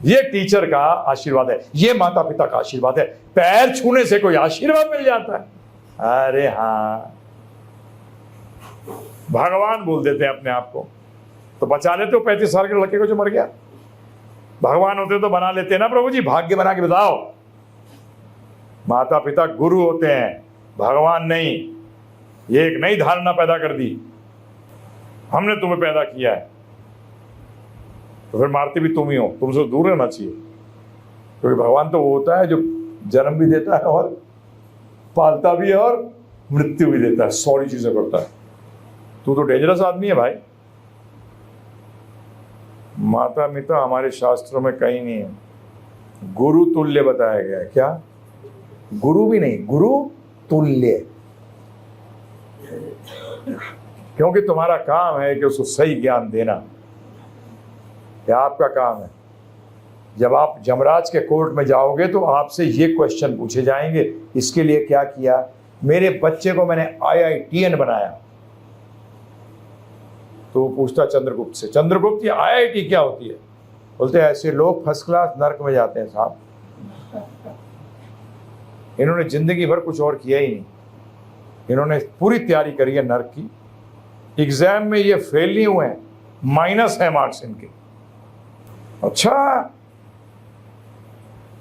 ये टीचर का आशीर्वाद है, ये माता पिता का आशीर्वाद है। पैर छूने से कोई आशीर्वाद मिल जाता है? अरे हाँ, भगवान बोल देते हैं अपने आप को, तो बचा लेते हो 35 साल के लड़के को जो मर गया। भगवान होते तो बना लेते ना प्रभु जी, भाग्य बना के बताओ। माता पिता गुरु होते हैं, भगवान नहीं। ये एक नई धारणा पैदा कर दी, हमने तुम्हें पैदा किया है तो फिर मारते भी तुम ही हो, तुमसे दूर रहना चाहिए। क्योंकि भगवान तो वो होता है जो जन्म भी देता है और पालता भी है और मृत्यु भी देता है, सारी चीजें करता है। तू तो डेंजरस आदमी है भाई। माता पिता हमारे शास्त्रों में कहीं नहीं है, गुरु तुल्य बताया गया है। क्या? गुरु भी नहीं, गुरु तुल्य। क्योंकि तुम्हारा काम है कि उसको सही ज्ञान देना, यह आपका काम है। जब आप यमराज के कोर्ट में जाओगे तो आपसे ये क्वेश्चन पूछे जाएंगे, इसके लिए क्या किया? मेरे बच्चे को मैंने IITN बनाया। तो वो पूछता चंद्रगुप्त से, चंद्रगुप्त ये IIT क्या होती है? बोलते हैं ऐसे लोग फर्स्ट क्लास नर्क में जाते हैं साहब। इन्होंने जिंदगी भर कुछ और किया ही नहीं, इन्होंने पूरी तैयारी करी है नर्क की, एग्जाम में ये फेल नहीं हुए हैं, माइनस है मार्क्स इनके। अच्छा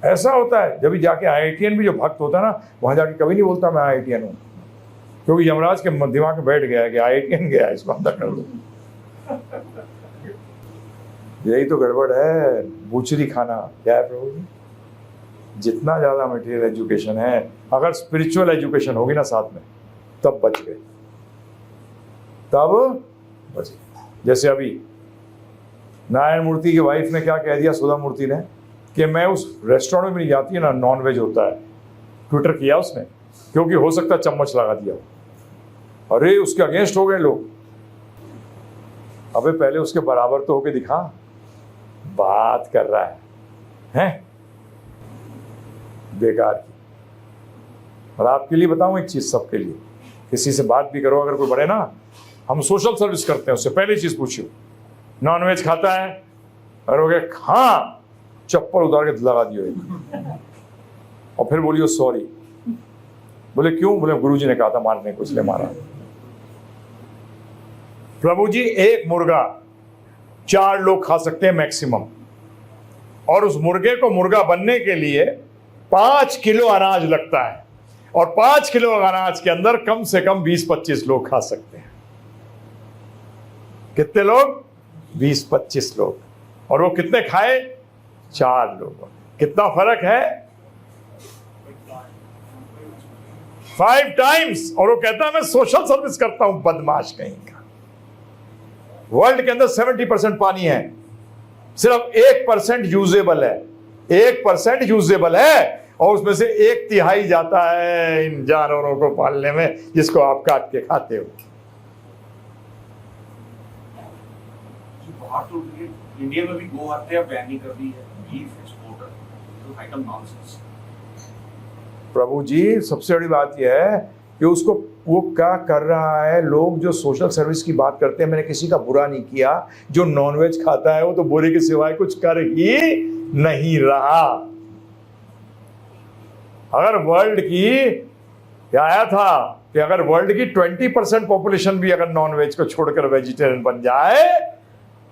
ऐसा होता है? जब भी जाके IITN भी जो भक्त होता है ना, वहां जाके कभी नहीं बोलता मैं IITN हूं, क्योंकि यमराज के दिमाग में बैठ गया है कि IITN गया, इसको अंदर कर दो। यही तो गड़बड़ है, बूचरी खाना। क्या है प्रभु जी? जितना ज्यादा मटेरियल एजुकेशन है, अगर स्पिरिचुअल एजुकेशन होगी ना साथ में, तब बच गए, तब बच गए। जैसे अभी नारायण मूर्ति की वाइफ ने क्या कह दिया, सुधा मूर्ति ने, कि मैं उस रेस्टोरेंट में भी नहीं जाती है ना, नॉन वेज होता है। ट्विटर किया उसने, क्योंकि हो सकता है चम्मच लगा दिया। अरे उसके अगेंस्ट हो गए लोग। अबे पहले उसके बराबर तो होके दिखा, बात कर रहा है, हैं? बेकार की। और आपके लिए बताऊं एक चीज, सबके लिए, किसी से बात भी करो अगर कोई बड़े ना, हम सोशल सर्विस करते हैं, उससे पहले चीज पूछियो नॉनवेज खाता है, और हो गया हाँ, चप्पल उतार के लगा दियो एक, और फिर बोलियो सॉरी। बोले क्यों? बोले गुरुजी ने कहा था मारने को, इसलिए मारा। प्रभु जी एक मुर्गा 4 लोग खा सकते हैं मैक्सिमम, और उस मुर्गे को मुर्गा बनने के लिए 5 किलो अनाज लगता है, और 5 किलो अनाज के अंदर कम से कम 20-25 लोग खा सकते हैं। कितने लोग? 20-25 लोग। और वो कितने खाए? 4 लोग। कितना फर्क है? 5 टाइम्स। और वो कहता है मैं सोशल सर्विस करता हूं, बदमाश कहीं का। वर्ल्ड के अंदर 70% पानी है, सिर्फ 1% यूजेबल है। 1% यूजेबल है, और उसमें से 1/3 जाता है इन जानवरों को पालने में, जिसको आप काट के खाते हो।
बाहर तो इंडिया में भी गो हत्या बैन कर दी है, बीफ एक्सपोर्टर, तो आइटम नॉनसेंस।
प्रभु जी, सबसे बड़ी बात यह है कि उसको वो क्या कर रहा है। लोग जो सोशल सर्विस की बात करते हैं, मैंने किसी का बुरा नहीं किया, जो नॉनवेज खाता है वो तो बुरे के सिवाय कुछ कर ही नहीं रहा। अगर वर्ल्ड की क्या आया था कि अगर वर्ल्ड की 20% पॉपुलेशन भी अगर नॉनवेज को छोड़कर वेजिटेरियन बन जाए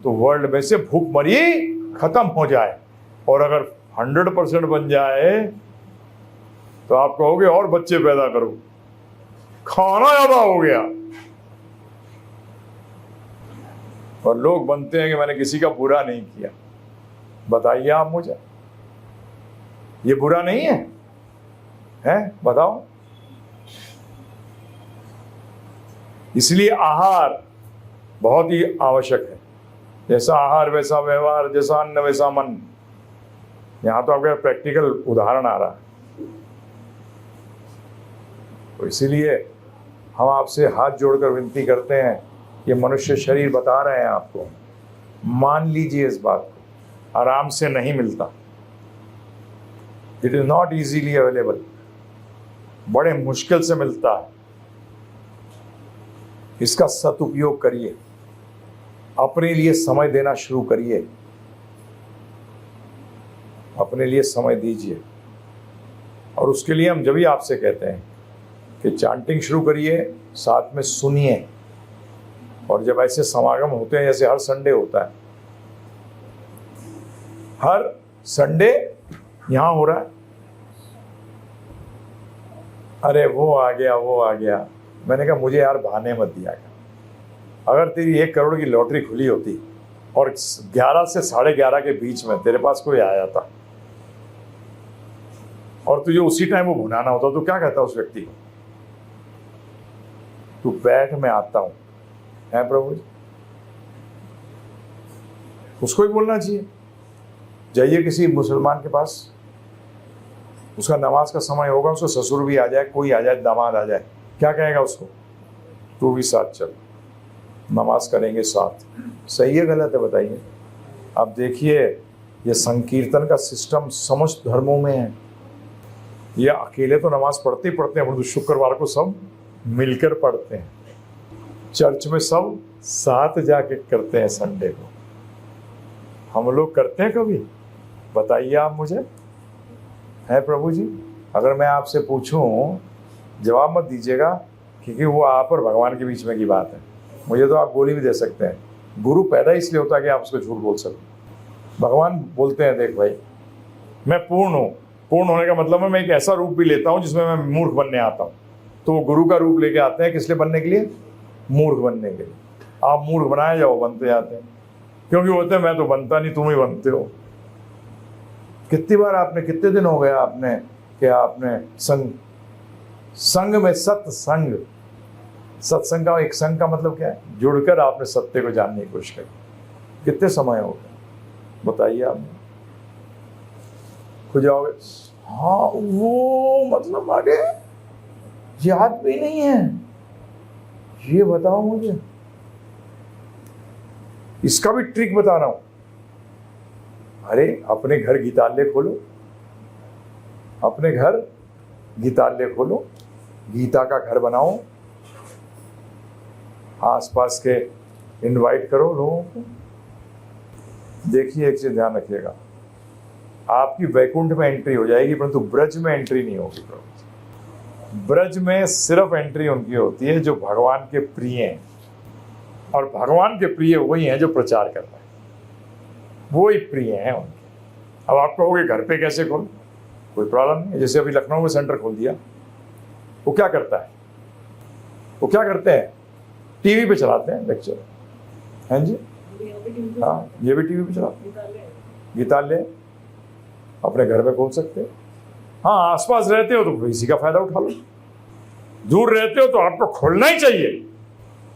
तो वर्ल्ड में से भूखमरी खत्म हो जाए, और अगर 100% बन जाए तो आप कहोगे और बच्चे पैदा करो, खाना ज्यादा हो गया। और लोग बनते हैं कि मैंने किसी का बुरा नहीं किया। बताइए आप मुझे, ये बुरा नहीं है? बताओ। इसलिए आहार बहुत ही आवश्यक है। जैसा आहार वैसा व्यवहार, जैसा अन्न वैसा मन। यहां तो आपका प्रैक्टिकल उदाहरण आ रहा है। तो इसीलिए हम आपसे हाथ जोड़कर विनती करते हैं, ये मनुष्य शरीर बता रहे हैं आपको, मान लीजिए इस बात को। आराम से नहीं मिलता, it is not easily available, बड़े मुश्किल से मिलता है। इसका सदुपयोग करिए, अपने लिए समय देना शुरू करिए, अपने लिए समय दीजिए। और उसके लिए हम जब भी आपसे कहते हैं कि चांटिंग शुरू करिए, साथ में सुनिए। और जब ऐसे समागम होते हैं, जैसे हर संडे होता है, हर संडे यहां हो रहा है, अरे वो आ गया वो आ गया। मैंने कहा मुझे यार बहाने मत दिया कर। अगर तेरी 1 करोड़ की लॉटरी खुली होती और 11 से 11:30 के बीच में तेरे पास कोई आया था और तुझे उसी टाइम वो भुनाना होता, तो क्या कहता उस व्यक्ति को? तू बैठ, मैं आता हूं। है प्रभु जी, उसको ही बोलना चाहिए। जाइए किसी मुसलमान के पास, उसका नमाज का समय होगा, उसको ससुर भी आ जाए, कोई आ जाए, दामाद आ जाए, क्या कहेगा उसको? तू भी साथ चल, नमाज करेंगे साथ। सही है गलत है बताइए? आप देखिए, ये संकीर्तन का सिस्टम समस्त धर्मों में है। ये अकेले तो नमाज पढ़ते ही पढ़ते हैं, परंतु शुक्रवार को सब मिलकर पढ़ते हैं। चर्च में सब साथ जाके करते हैं संडे को। हम लोग करते हैं कभी? बताइए आप मुझे। है प्रभु जी? अगर मैं आपसे पूछूं, जवाब मत दीजिएगा, क्योंकि वो आप और भगवान के बीच में की बात है। मुझे तो आप गोली भी दे सकते हैं। गुरु पैदा इसलिए होता है कि आप उसको झूठ बोल सकें। भगवान बोलते हैं, देख भाई, मैं पूर्ण हूँ। पूर्ण होने का मतलब है मैं एक ऐसा रूप भी लेता हूँ जिसमें मैं मूर्ख बनने आता हूँ। तो वो गुरु का रूप लेके आते हैं, किस लिए बनने के लिए? मूर्ख बनने के लिए। आप मूर्ख बनाए जाओ, बनते जाते हैं। क्योंकि होते हैं, मैं तो बनता नहीं, तुम ही बनते हो। कितनी बार आपने, कितने दिन हो गए आपने कि आपने संग में सत्संग, सत्संग का एक संग का मतलब क्या है? जुड़कर आपने सत्य को जानने की कोशिश करी। कितने समय हो गए बताइए आप? खुद जाओगे, हाँ वो मतलब आगे याद भी नहीं है, ये बताओ मुझे। इसका भी ट्रिक बता रहा हूं। अरे अपने घर गीतालय खोलो, अपने घर गीतालय खोलो, गीता का घर बनाओ, आसपास के इनवाइट करो लोगों को। देखिए, एक चीज ध्यान रखिएगा, आपकी वैकुंठ में एंट्री हो जाएगी, परंतु ब्रज में एंट्री नहीं होगी। ब्रज में सिर्फ एंट्री उनकी होती है जो भगवान के प्रिय हैं, और भगवान के प्रिय वही हैं जो प्रचार कर रहे हैं, वो ही प्रिय हैं उनके। अब आप कहोगे घर पे कैसे खोल? कोई प्रॉब्लम नहीं है। जैसे अभी लखनऊ में सेंटर खोल दिया, वो क्या करता है? वो क्या करते हैं? टीवी पे चलाते हैं लेक्चर। हैं जी? हाँ, ये भी टीवी पे चलाते हैं। गीतालय अपने घर में खोल सकते हैं। हाँ, आसपास रहते हो तो इसी का फायदा उठा लो। दूर रहते हो तो आपको खोलना ही चाहिए।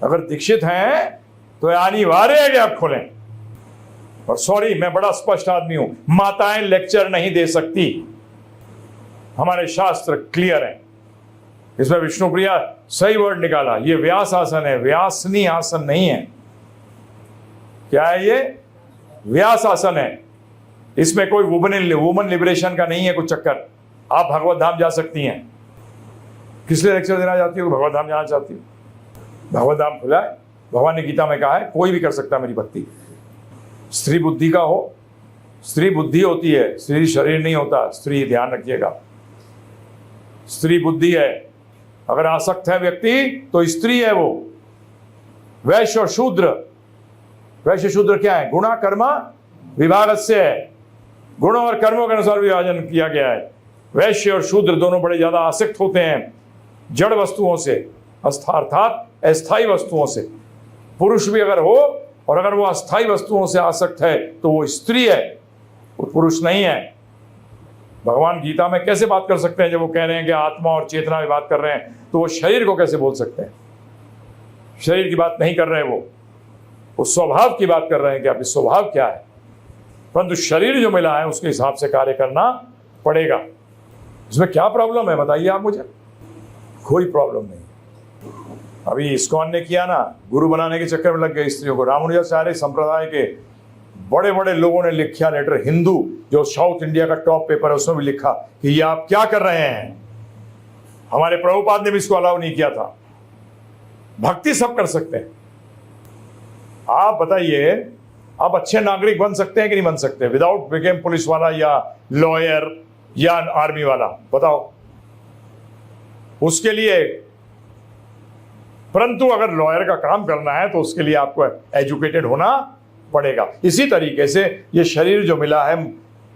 अगर दीक्षित हैं तो अनिवार्य है कि आप खोलें। और सॉरी, मैं बड़ा स्पष्ट आदमी हूं, माताएं लेक्चर नहीं दे सकती। हमारे शास्त्र क्लियर हैं। इसमें विष्णुप्रिया सही वर्ड निकाला, ये व्यास आसन है, व्यासनी आसन नहीं है। क्या है ये? व्यास आसन है। इसमें कोई वुमन लिबरेशन का नहीं है कुछ चक्कर। आप भगवत धाम जा सकती हैं। किस लिए लेक्चर देना चाहती हो? भगवत धाम जाना चाहती हो? भगवत धाम खुला है। भगवान ने गीता में कहा है कोई भी कर सकता है मेरी भक्ति। स्त्री बुद्धि का हो, स्त्री बुद्धि होती है, स्त्री शरीर नहीं होता। स्त्री, ध्यान रखिएगा, स्त्री बुद्धि है। अगर आसक्त है व्यक्ति तो स्त्री है वो। वैश्य और शूद्र, वैश्य शूद्र क्या है? गुणा कर्मा विभागस्य है। गुणों और कर्मों के अनुसार विभाजन किया गया है। वैश्य और शूद्र दोनों बड़े ज्यादा आसक्त होते हैं जड़ वस्तुओं से, अर्थात अस्थायी वस्तुओं से। पुरुष भी अगर हो और अगर वो अस्थायी वस्तुओं से आसक्त है तो वो स्त्री है, वो पुरुष नहीं है। भगवान गीता में कैसे बात कर सकते हैं? जब वो कह रहे हैं कि आत्मा और चेतना में बात कर रहे हैं, तो वो शरीर को कैसे बोल सकते हैं? शरीर की बात नहीं कर रहे हैं, वो स्वभाव की बात कर रहे हैं कि आपकी स्वभाव क्या है। परंतु शरीर जो मिला है उसके हिसाब से कार्य करना पड़ेगा। इसमें क्या प्रॉब्लम है बताइए आप मुझे? कोई प्रॉब्लम नहीं। अभी इस्कॉन ने किया ना, गुरु बनाने के चक्कर में लग गए स्त्रियों को। रामानुजाचार्य संप्रदाय के बड़े बड़े लोगों ने लिखा लेटर, हिंदू जो साउथ इंडिया का टॉप पेपर है उसमें भी लिखा कि ये आप क्या कर रहे हैं। हमारे प्रभुपाद ने भी इसको अलाउ नहीं किया था। भक्ति सब कर सकते हैं। आप बताइए, आप अच्छे नागरिक बन सकते हैं कि नहीं बन सकते विदाउट बिकेम पुलिस वाला या लॉयर या आर्मी वाला? बताओ। उसके लिए, परंतु अगर लॉयर का काम करना है तो उसके लिए आपको एजुकेटेड होना पड़ेगा। इसी तरीके से ये शरीर जो मिला है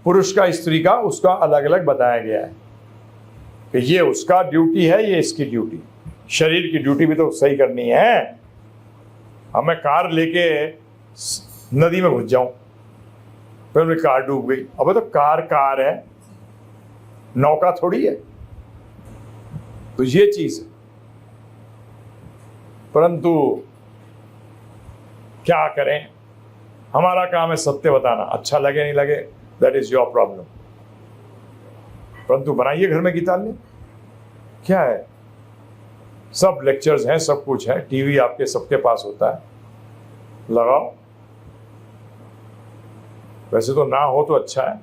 पुरुष का स्त्री का, उसका अलग अलग बताया गया है कि ये उसका ड्यूटी है, ये इसकी ड्यूटी। शरीर की ड्यूटी भी तो सही करनी है। अब मैं कार लेके नदी में घुस जाऊं, फिर मेरी कार डूब गई। अब तो कार है, नौका थोड़ी है। तो ये चीज है। परंतु क्या करें, हमारा काम है सत्य बताना। अच्छा लगे नहीं लगे, दैट इज योर प्रॉब्लम। परंतु बनाइए घर में गीताल्य। क्या है, सब लेक्चर्स हैं, सब कुछ है, टीवी आपके सबके पास होता है, लगाओ। वैसे तो ना हो तो अच्छा है,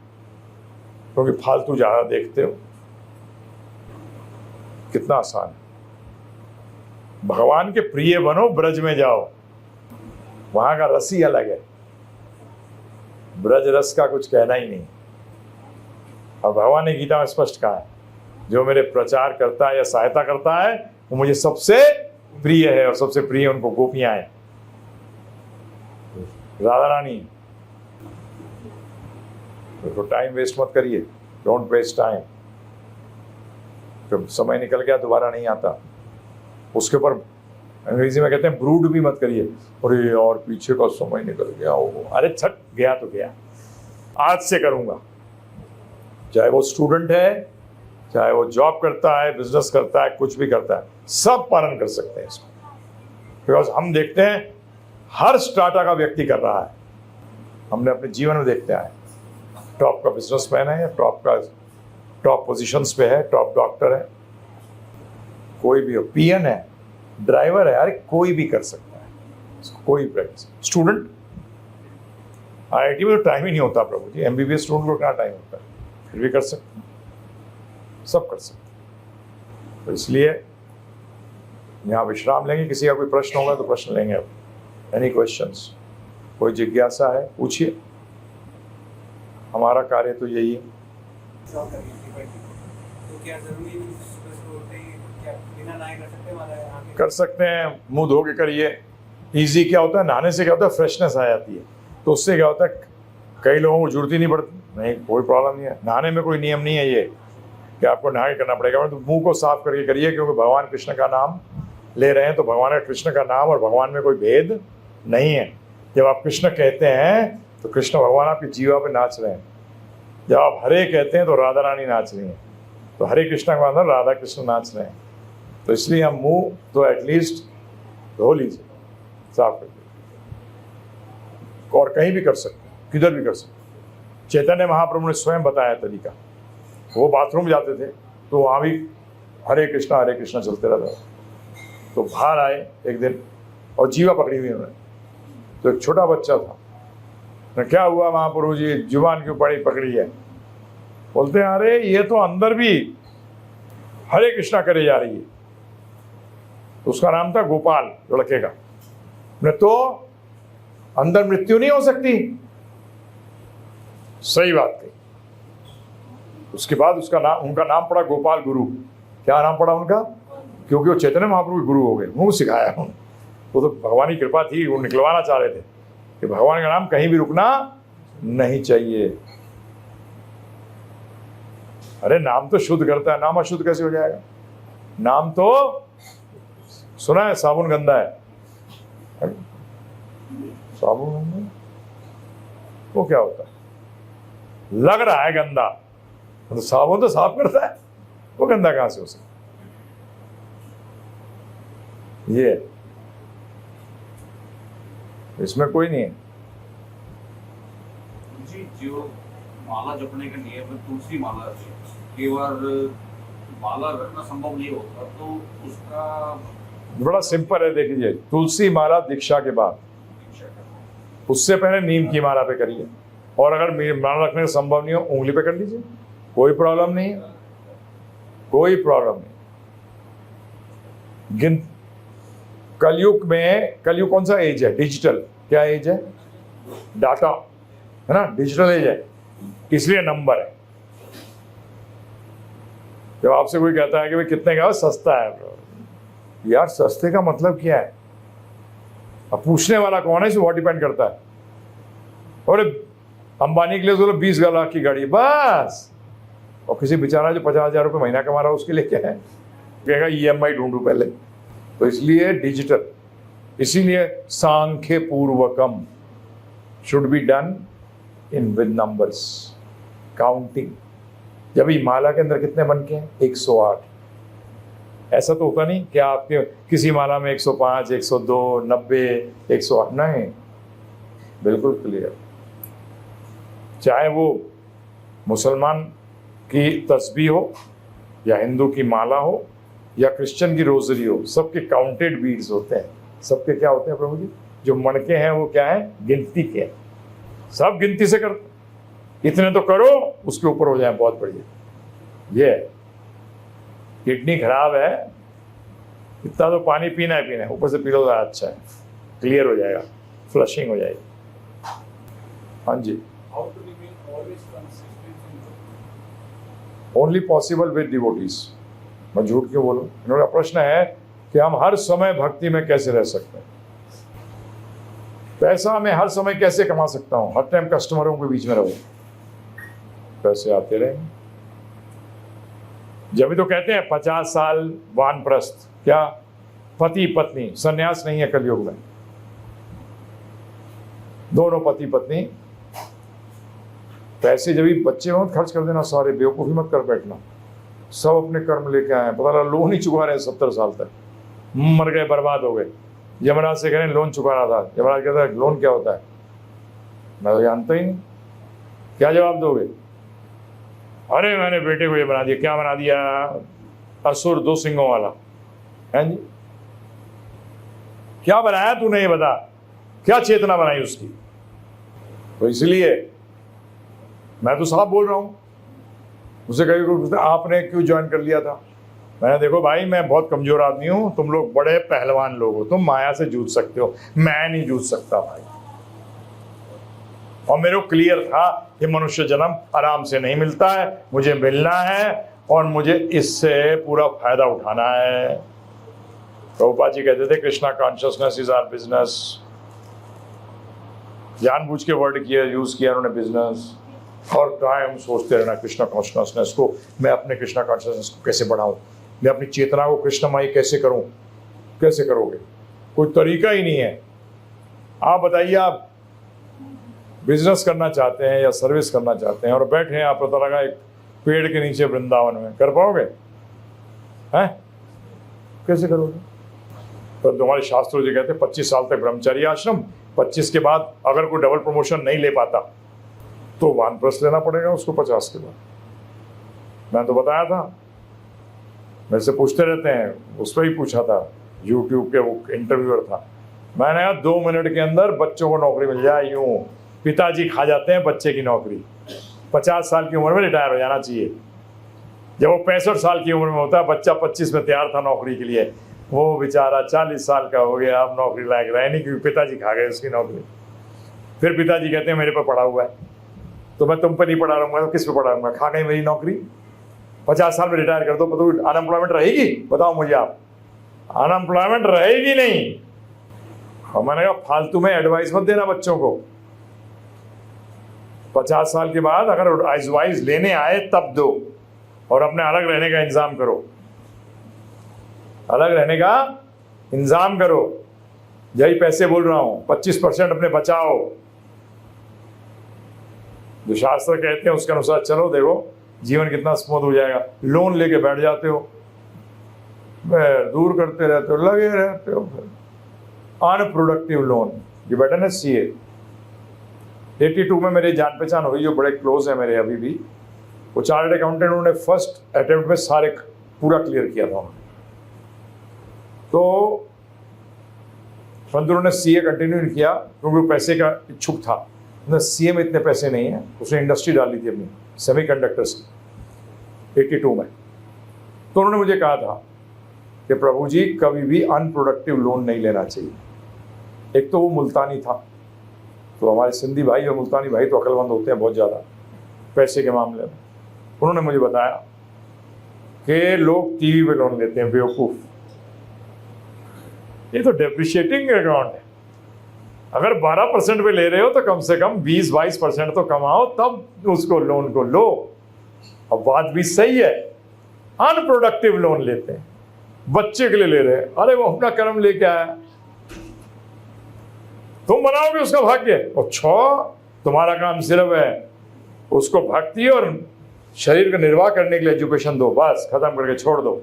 क्योंकि फालतू ज्यादा देखते हो। कितना आसान है। भगवान के प्रिय बनो, ब्रज में जाओ, वहां का रस ही अलग है। ब्रज रस का कुछ कहना ही नहीं। और भगवान ने गीता में स्पष्ट कहा है, जो मेरे प्रचार करता है या सहायता करता है वो मुझे सबसे प्रिय है, और सबसे प्रिय उनको गोपियां हैं, राधा रानी। तो टाइम वेस्ट मत करिए, डोंट वेस्ट टाइम। जब समय निकल गया दोबारा नहीं आता। उसके ऊपर अंग्रेजी में कहते हैं ब्रूड भी मत करिए, अरे यार पीछे का समय निकल गया हो। अरे छट गया तो गया, आज से करूंगा। चाहे वो स्टूडेंट है, चाहे वो जॉब करता है, बिजनेस करता है, कुछ भी करता है, सब पालन कर सकते हैं इसको। बिकॉज हम देखते हैं हर स्टार्टा का व्यक्ति कर रहा है। हमने अपने जीवन में देखते आए, टॉप का बिजनेसमैन है, टॉप पोजीशंस पे है, टॉप डॉक्टर है, कोई भी हो, पीएन है, ड्राइवर है, अरे कोई भी कर सकता है, कोई प्रैक्टिस। स्टूडेंट, आईआईटी में तो टाइम ही नहीं होता प्रभु जी, एमबीबीएस स्टूडेंट को क्या टाइम होता है, फिर भी कर सकते हैं, सब कर सकते हैं। तो इसलिए यहाँ विश्राम लेंगे। किसी का कोई प्रश्न होगा तो प्रश्न लेंगे। अब एनी क्वेश्चंस, कोई जिज्ञासा है पूछिए, हमारा कार्य तो यही है।
तो क्या जरूरी बिना नहाए कर सकते हैं?
कर सकते हैं, मुंह धो के करिए। इजी क्या होता है, नहाने से क्या होता है, फ्रेशनेस आ जाती है, तो उससे क्या होता है, कई लोगों को जरूरत ही नहीं पड़ती। नहीं, कोई प्रॉब्लम नहीं है, नहाने में कोई नियम नहीं है ये कि आपको नहा के करना पड़ेगा। तो मुंह को साफ करके करिए, क्योंकि भगवान कृष्ण का नाम ले रहे हैं, तो भगवान कृष्ण का नाम और भगवान में कोई भेद नहीं है। जब आप कृष्ण कहते हैं तो कृष्ण भगवान आपकी जीवा पे नाच रहे हैं। जब आप हरे कहते हैं तो राधा रानी नाच रही हैं, तो हरे कृष्ण का मतलब राधा कृष्ण नाच रहे हैं। तो इसलिए हम मुंह तो एटलीस्ट धो लीजिए, साफ कर लीजिए, और कहीं भी कर सकते हैं, किधर भी कर सकते हैं। चैतन्य महाप्रभु ने स्वयं बताया तरीका। वो बाथरूम जाते थे, तो वहाँ भी हरे कृष्णा चलते रहता था। तो बाहर आए एक दिन और जीवा पकड़ी हुई उन्होंने, तो एक छोटा बच्चा था। तो क्या हुआ महाप्रभु जी, जुबान क्यों पकड़ी है? बोलते हैं अरे ये तो अंदर भी हरे कृष्णा करे जा रही है। तो उसका नाम था गोपाल, लड़के का। ने तो अंदर मृत्यु नहीं हो सकती, सही बात कही। उसके बाद उनका नाम पड़ा गोपाल गुरु। क्या नाम पड़ा उनका? क्योंकि वो चैतन्य महाप्रभु के गुरु हो गए, वो सिखाया। वो तो भगवान की कृपा थी, वो निकलवाना चाह रहे थे कि भगवान का नाम कहीं भी रुकना नहीं चाहिए। अरे नाम तो शुद्ध करता है, नाम अशुद्ध कैसे हो जाएगा? नाम तो सुना है साबुन गंदा है, साबुन गंदा वो क्या होता है? लग रहा है गंदा, तो साबुन तो साफ करता है, वो गंदा कहां से हो सकता? ये इसमें कोई नहीं है
जी। जो माला जपने के लिए तुलसी माला केवल माला रखना संभव नहीं होता, तो उसका
बड़ा सिंपल है। देखिए, तुलसी माला दीक्षा के बाद, उससे पहले नीम की माला पे करिए, और अगर माला रखने का संभव नहीं हो उंगली पे कर लीजिए, कोई प्रॉब्लम नहीं है, कोई प्रॉब्लम नहीं। कलयुग कौन सा एज है? डिजिटल। क्या एज है? डाटा है ना, डिजिटल एज है, इसलिए नंबर है। जब आपसे कोई कहता है कि भाई कितने का? सस्ता है। यार सस्ते का मतलब क्या है? अब पूछने वाला कौन है, इसे बहुत डिपेंड करता है। और अंबानी के लिए तो 20 लाख की गाड़ी बस, और किसी बेचारा जो 50,000 रुपये महीना कमा रहा है उसके लिए क्या है? कहेगा EMI ढूंढू पहले। तो इसलिए डिजिटल, इसीलिए sankhya purvakam should be done in with numbers, counting. जब ये माला के अंदर कितने बन के हैं? 108। ऐसा तो होता नहीं कि आपके किसी माला में 105, 102, 90, 108, नहीं, बिल्कुल क्लियर। चाहे वो मुसलमान की तस्बीह हो, या हिंदू की माला हो, या क्रिश्चियन की रोजरी हो, सबके काउंटेड बीड्स होते हैं। सबके क्या होते हैं प्रभु जी? जो मणके हैं वो क्या है? गिनती के हैं। सब गिनती से कर, इतने तो करो, उसके ऊपर हो जाए, बहुत बढ़िया। ये किडनी खराब है, इतना तो पानी पीना है, ऊपर से पी लो तो अच्छा है, क्लियर हो जाएगा, फ्लशिंग हो जाएगी। हाँ जी। Only possible with devotees. मैं झूठ क्यों बोलूं? इन्होंने प्रश्न है कि हम हर समय भक्ति में कैसे रह सकते हैं, पैसा मैं हर समय कैसे कमा सकता हूं? हर टाइम कस्टमरों के बीच में रहो, पैसे आते रहेंगे। जब तो कहते हैं 50 साल वानप्रस्थ, क्या पति पत्नी, संन्यास नहीं है कलयुग में, दोनों पति पत्नी। पैसे जब भी बच्चे मत खर्च कर देना सारे, बेवकूफ़ी मत कर बैठना। सब अपने कर्म लेके आए, पता लगा लोन ही चुका रहे 70 साल तक, मर गए, बर्बाद हो गए। यमराज से कह रहे हैं लोन चुका रहा था, यमराज कहता है लोन क्या होता है? मैं तो जानता ही नहीं। क्या जवाब दोगे? अरे मैंने बेटे को ये बना दिया। क्या बना दिया? असुर 2 सिंगों वाला है जी। क्या बनाया तूने, ये बता, क्या चेतना बनाई उसकी? तो इसलिए मैं तो साफ बोल रहा हूं। मुझे कभी कोई पूछता आपने क्यों ज्वाइन कर लिया था? मैंने, देखो भाई मैं बहुत कमजोर आदमी हूं, तुम लोग बड़े पहलवान लोग हो, तुम माया से जूझ सकते हो, मैं नहीं जूझ सकता भाई। और मेरे को क्लियर था कि मनुष्य जन्म आराम से नहीं मिलता है, मुझे मिलना है और मुझे इससे पूरा फायदा उठाना है। प्रभुपाद जी कहते थे Krishna consciousness is our business. जानबूझ के वर्ड किया, यूज किया उन्होंने, बिजनेस। और टाइम सोचते रहना कृष्णा कॉन्शियसनेस को, मैं अपने कृष्णा कॉन्शियसनेस को कैसे बढ़ाऊं, मैं अपनी चेतना को कृष्णमय कैसे करूं। कैसे करोगे? कोई तरीका ही नहीं है। आप बताइए, आप बिजनेस करना चाहते हैं या सर्विस करना चाहते हैं और बैठे हैं, आप पता लगा एक पेड़ के नीचे वृंदावन में, कर पाओगे? हैं? कैसे करोगे? तो तुम्हारे शास्त्रों जी कहते हैं 25 साल तक ब्रह्मचारी आश्रम, 25 के बाद अगर कोई डबल प्रमोशन नहीं ले पाता तो वानप्रस्थ लेना पड़ेगा उसको 50 के बाद। मैं तो बताया था मेरे से पूछते रहते हैं, उस पर ही पूछा था, यूट्यूब के वो इंटरव्यूअर था। मैंने कहा 2 मिनट के अंदर बच्चों को नौकरी मिल जाए, यूँ पिताजी खा जाते हैं बच्चे की नौकरी। 50 साल की उम्र में रिटायर हो जाना चाहिए। जब वो 65 साल की उम्र में होता है, बच्चा 25 में तैयार था नौकरी के लिए, वो बेचारा 40 साल का हो गया, अब नौकरी लायक रहा नहीं, क्योंकि पिताजी खा गए उसकी नौकरी। फिर पिताजी कहते हैं मेरे पर पड़ा हुआ है, तो मैं तुम पर नहीं पढ़ा रहूँगा तो किस पे पढ़ा रहूँगा, खा गई मेरी नौकरी। 50 साल में रिटायर कर दो तो अनएम्प्लॉयमेंट रहेगी? बताओ मुझे आप, अनएम्प्लॉयमेंट रहेगी नहीं। और मैंने कहा फालतू में एडवाइस मत देना बच्चों को। 50 साल के बाद अगर एडवाइस लेने आए तब दो, और अपने अलग रहने का इंतजाम करो, अलग रहने का इंतजाम करो। यही पैसे बोल रहा हूं, 25% अपने बचाओ, जो शास्त्र कहते हैं उसके अनुसार चलो, देखो जीवन कितना स्मूथ हो जाएगा। लोन लेके बैठ जाते हो, दूर करते रहते हो, लगे रहते हो, फिर अनप्रोडक्टिव लोन। ये बेटा ना CA 82 में मेरी जान पहचान हुई, जो बड़े क्लोज है मेरे अभी भी, वो चार्टर्ड अकाउंटेंट, उन्होंने फर्स्ट अटेम्प्ट में सारे पूरा क्लियर किया था उन्होंने। तो परंतु उन्होंने CA कंटिन्यू नहीं किया क्योंकि वो पैसे का इच्छुक था। उन्होंने CA में इतने पैसे नहीं है, उसने इंडस्ट्री डाली थी अपनी सेमीकंडक्टर्स की 82 में। तो उन्होंने मुझे कहा था कि प्रभु जी कभी भी अनप्रोडक्टिव लोन नहीं लेना चाहिए। एक तो वो मुल्तानी था, तो हमारे सिंधी भाई और मुल्तानी भाई तो अक्लमंद होते हैं बहुत ज़्यादा पैसे के मामले में। उन्होंने मुझे बताया कि लोग टीवी पे लोन लेते हैं, बेवकूफ़, ये तो डेप्रिशिएटिंग अकाउंट है। अगर 12% पे ले रहे हो तो कम से कम 20-22% तो कमाओ, तब उसको लोन को लो। और बात भी सही है, अनप्रोडक्टिव लोन लेते हैं, बच्चे के लिए ले रहे हैं, अरे वो अपना कर्म लेके आया, तुम बनाओगे उसका भाग्य। अच्छा, तुम्हारा काम सिर्फ है उसको भक्ति और शरीर का निर्वाह करने के लिए एजुकेशन दो, बस खत्म करके छोड़ दो।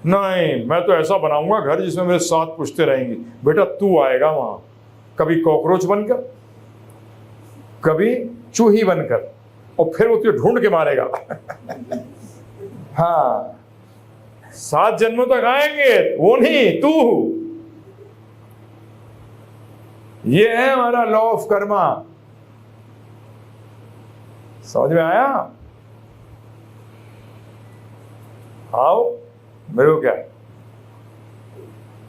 नहीं, मैं तो ऐसा बनाऊंगा घर जिसमें मेरे साथ पूछते रहेंगे, बेटा तू आएगा वहां, कभी कॉकरोच बनकर, कभी चूही बनकर, और फिर वो तुझे ढूंढ के मारेगा। हाँ, 7 जन्मों तक आएंगे, वो नहीं तू। ये है हमारा लॉ ऑफ कर्मा। समझ में आया? आओ, मेरे को क्या है,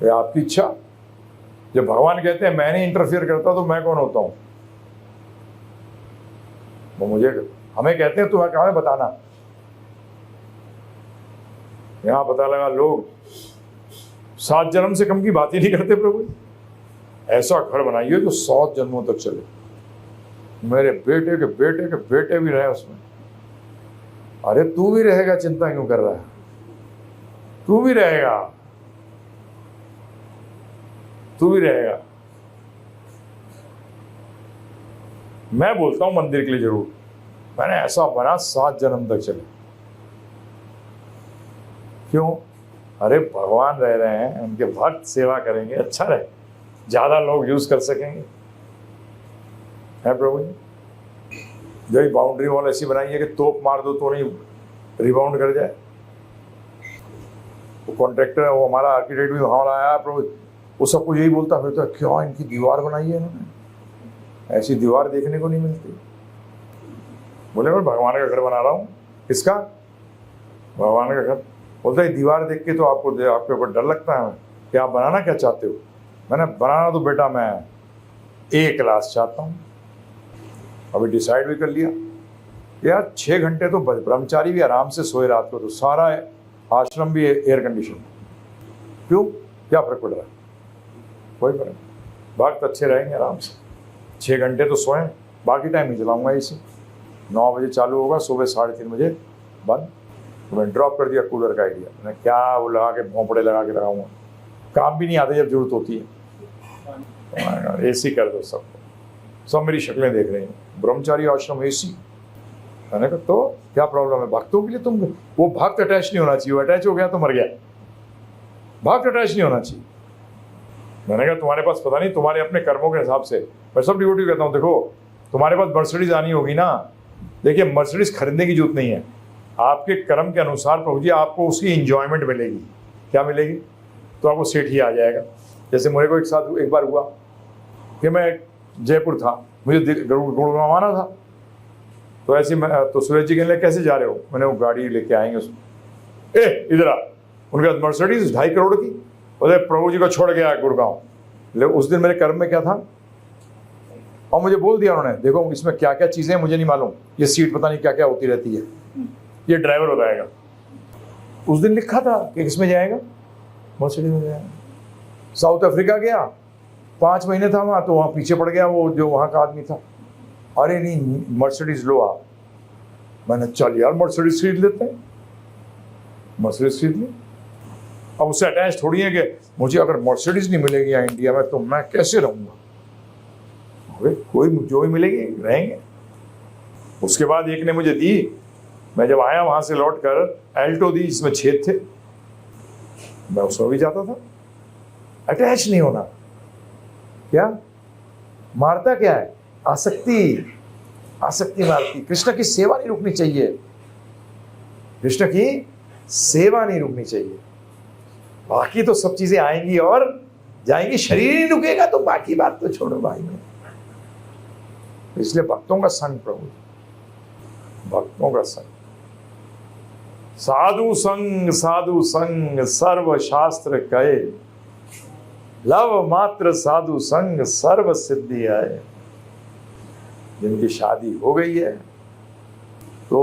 ये आपकी इच्छा। जब भगवान कहते हैं मैं नहीं इंटरफियर करता, तो मैं कौन होता हूं? वो मुझे, हमें कहते हैं तुम्हें क्या है बताना। यहां पता लगा लोग 7 जन्म से कम की बात ही नहीं करते। प्रभु ऐसा घर बनाइए जो 100 जन्मों तक चले, मेरे बेटे के बेटे के बेटे भी रहे उसमें। अरे तू भी रहेगा, चिंता क्यों कर रहा है? तू भी रहेगा, तू भी रहेगा। मैं बोलता हूं मंदिर के लिए जरूर, मैंने ऐसा बना 7 जन्म तक चले। क्यों? अरे भगवान रह रहे हैं, उनके भक्त सेवा करेंगे, अच्छा रहे, ज्यादा लोग यूज कर सकेंगे। है प्रभु जी, जो बाउंड्री वॉल ऐसी बनाई है कि तोप मार दो तो नहीं रिबाउंड कर जाए। वो कॉन्ट्रैक्टर है, वो हमारा आर्किटेक्ट भी हमारा आया प्रभु, वो सबको यही बोलता फिरता, क्या इनकी दीवार बनाई है इन्होंने, ऐसी दीवार देखने को नहीं मिलती। बोले मैं भगवान का घर बना रहा हूँ। किसका? भगवान का घर। बोलता है दीवार देख के तो आपके ऊपर डर लगता है कि आप बनाना क्या चाहते हो। मैंने बनाना तो बेटा मैं A क्लास चाहता हूँ। अभी डिसाइड भी कर लिया यार, 6 घंटे तो ब्रह्मचारी भी आराम से सोए रात को, तो सारा आश्रम भी एयर कंडीशन। क्यों? क्या फर्क पड़ रहा है? कोई फर्क नहीं, भक्त अच्छे रहेंगे आराम से। 6 घंटे तो सोएं, बाकी टाइम नहीं चलाऊंगा इसे। 9 बजे चालू होगा, सुबह 3:30 बजे बंद। तो मैंने ड्रॉप कर दिया कूलर का आइडिया। मैंने क्या वो लगा के भोंपड़े लगा के लगाऊंगा, काम भी नहीं आते जब जरूरत होती है। तो AC कर दो सबको, सब मेरी शक्लें देख रही हैं, ब्रह्मचारी आश्रम AC। मैंने कहा तो क्या प्रॉब्लम है? भक्तों के लिए तुम, वो भक्त अटैच नहीं होना चाहिए, वो अटैच हो गया तो मर गया। भक्त अटैच नहीं होना चाहिए। मैंने कहा तुम्हारे पास पता नहीं, तुम्हारे अपने कर्मों के हिसाब से, मैं सब डिवोटी कहता हूँ, देखो तुम्हारे पास मर्सिडीज आनी होगी ना, देखिए मर्सिडीज खरीदने की जरूरत नहीं है, आपके कर्म के अनुसार प्रभु जी आपको उसकी इंजॉयमेंट मिलेगी। क्या मिलेगी? तो आपको सेठ ही आ जाएगा। जैसे मेरे को एक साथ एक बार हुआ कि मैं जयपुर था, मुझे गुड़गांव आना था, तो ऐसे मैं तो सुरेश जी कहने लगे कैसे जा रहे हो? मैंने वो गाड़ी लेके आएंगे उसमें, इधर आ, उनके पास मर्सिडीज 2.5 करोड़ की, बोले प्रभु जी को छोड़ गया गुड़गांव। लेकिन उस दिन मेरे कर्म में क्या था, और मुझे बोल दिया उन्होंने, देखो इसमें क्या क्या चीज़ें मुझे नहीं मालूम, ये सीट पता नहीं क्या क्या होती रहती है, ये ड्राइवर हो जाएगा। उस दिन लिखा था कि किसमें जाएगा, मर्सिडीज में जाएगा। साउथ अफ्रीका गया, 5 महीने था वहाँ, तो वहाँ पीछे पड़ गया वो जो वहाँ का आदमी था, अरे नहीं मर्सिडीज लो आप। मैंने चल यार मर्सिडीज खरीद लेते हैं, मर्सिडीज खरीद ली। अब उससे अटैच थोड़ी है कि मुझे अगर मर्सिडीज नहीं मिलेगी यहाँ इंडिया में तो मैं कैसे रहूँगा। अरे कोई जो भी मिलेगी रहेंगे। उसके बाद एक ने मुझे दी, मैं जब आया वहाँ से लौट कर एल्टो दी जिसमें छेद थे, मैं उसमें भी जाता था। अटैच नहीं होना, क्या मारता क्या है? आसक्ति, आसक्ति मारती। कृष्ण की सेवा नहीं रुकनी चाहिए, कृष्ण की सेवा नहीं रुकनी चाहिए। बाकी तो सब चीजें आएंगी और जाएंगी, शरीर ही रुकेगा तो बाकी बात तो छोड़ो भाई। इसलिए भक्तों का संग प्रभु, भक्तों का संग, साधु संग सर्व शास्त्र कहे, लव मात्र साधु संग सर्व सिद्धि आए। जिनकी शादी हो गई है तो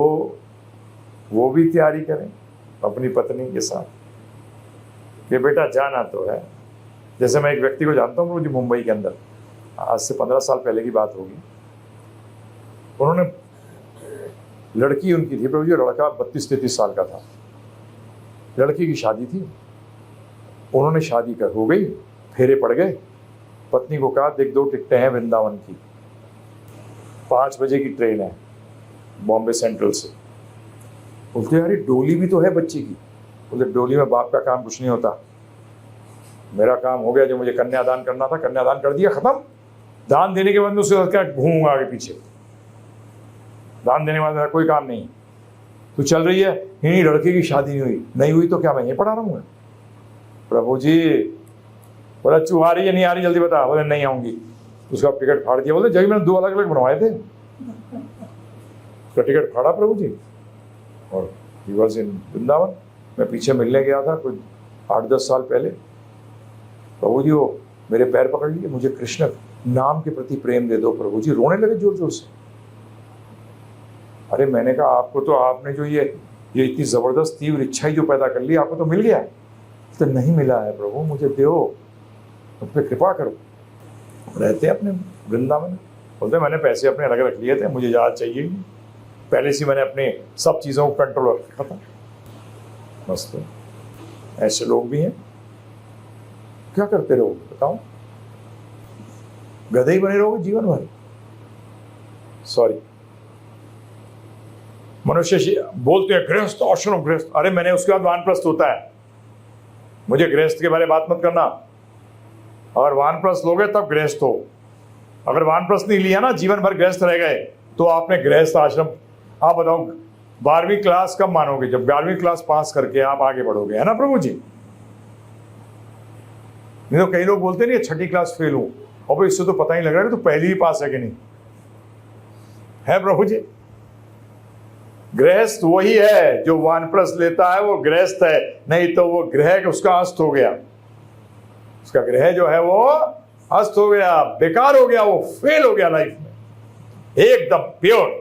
वो भी तैयारी करें अपनी पत्नी के साथ कि बेटा जाना तो है। जैसे मैं एक व्यक्ति को जानता हूँ मुझे मुंबई के अंदर, आज से 15 साल पहले की बात होगी। उन्होंने लड़की उनकी थी प्रभु जी, लड़का 32-33 साल का था, लड़की की शादी थी। उन्होंने शादी कर हो गई, फेरे पड़ गए। पत्नी को कहा देख 2 टिकटें हैं वृंदावन की, 5 बजे की ट्रेन है बॉम्बे सेंट्रल से। बोलते यार डोली भी तो है बच्ची की। बोलते डोली में बाप का काम कुछ नहीं होता, मेरा काम हो गया, जो मुझे कन्यादान करना था कन्यादान कर दिया, खत्म। दान देने के बाद में उससे क्या घूमूंगा आगे पीछे, दान देने वाला कोई काम नहीं। तो चल रही है, नहीं लड़के की शादी नहीं हुई तो क्या मैं यहीं पढ़ा रहूँगा? प्रभु जी बोला तू आ रही है नहीं आ रही जल्दी बता। बोले नहीं आऊंगी। उसका टिकट फाड़ दिया। बोले जब मैंने 2 अलग अलग बनवाए थे, उसका टिकट फाड़ा प्रभु जी, और ही वॉज इन वृंदावन। मैं पीछे मिलने गया था कुछ 8-10 साल पहले। प्रभु जी वो मेरे पैर पकड़ लिए, मुझे कृष्ण नाम के प्रति प्रेम दे दो प्रभु जी। रोने लगे जोर जोर से। अरे मैंने कहा आपको तो, आपने जो ये इतनी जबरदस्त तीव्र इच्छा ही जो पैदा कर ली, आपको तो मिल गया। तो नहीं मिला है प्रभु, मुझे दो, तुम पे कृपा करो। रहते अपने वृंदावन। बोलते मैंने पैसे अपने अलग रख लिए थे, मुझे याद चाहिए नहीं, पहले से मैंने अपने सब चीज़ों को कंट्रोल रखा था। मस्त। ऐसे लोग भी हैं। क्या करते रहो बताओ? गधे ही बने रहोगे जीवन भर। सॉरी, मनुष्य बोलते हैं गृहस्थ आश्रम गृहस्थ। अरे मैंने उसके बाद वानप्रस्थ होता है, मुझे गृहस्थ के बारे में बात मत करना। अगर वानप्रस्थ लोगे तब गृहस्थ हो, अगर वानप्रस्थ नहीं लिया ना, जीवन भर गृहस्थ रह गए तो आपने गृहस्थ आश्रम। आप बताओ 12वीं क्लास कब मानोगे? जब 12वीं क्लास पास करके आप आगे बढ़ोगे, है ना प्रभु जी? नहीं तो कई लोग बोलते नहीं 6ठी क्लास फेल हूं, और भाई इससे तो पता ही लग रहा है कि तो पहली ही पास है कि नहीं है प्रभु जी। गृहस्थ वही है जो वानप्रस्थ लेता है, वो गृहस्थ है, नहीं तो वो ग्रह उसका अस्त हो गया, उसका ग्रह जो है वो अस्त हो गया, बेकार हो गया, वो फेल हो गया लाइफ में एकदम प्योर।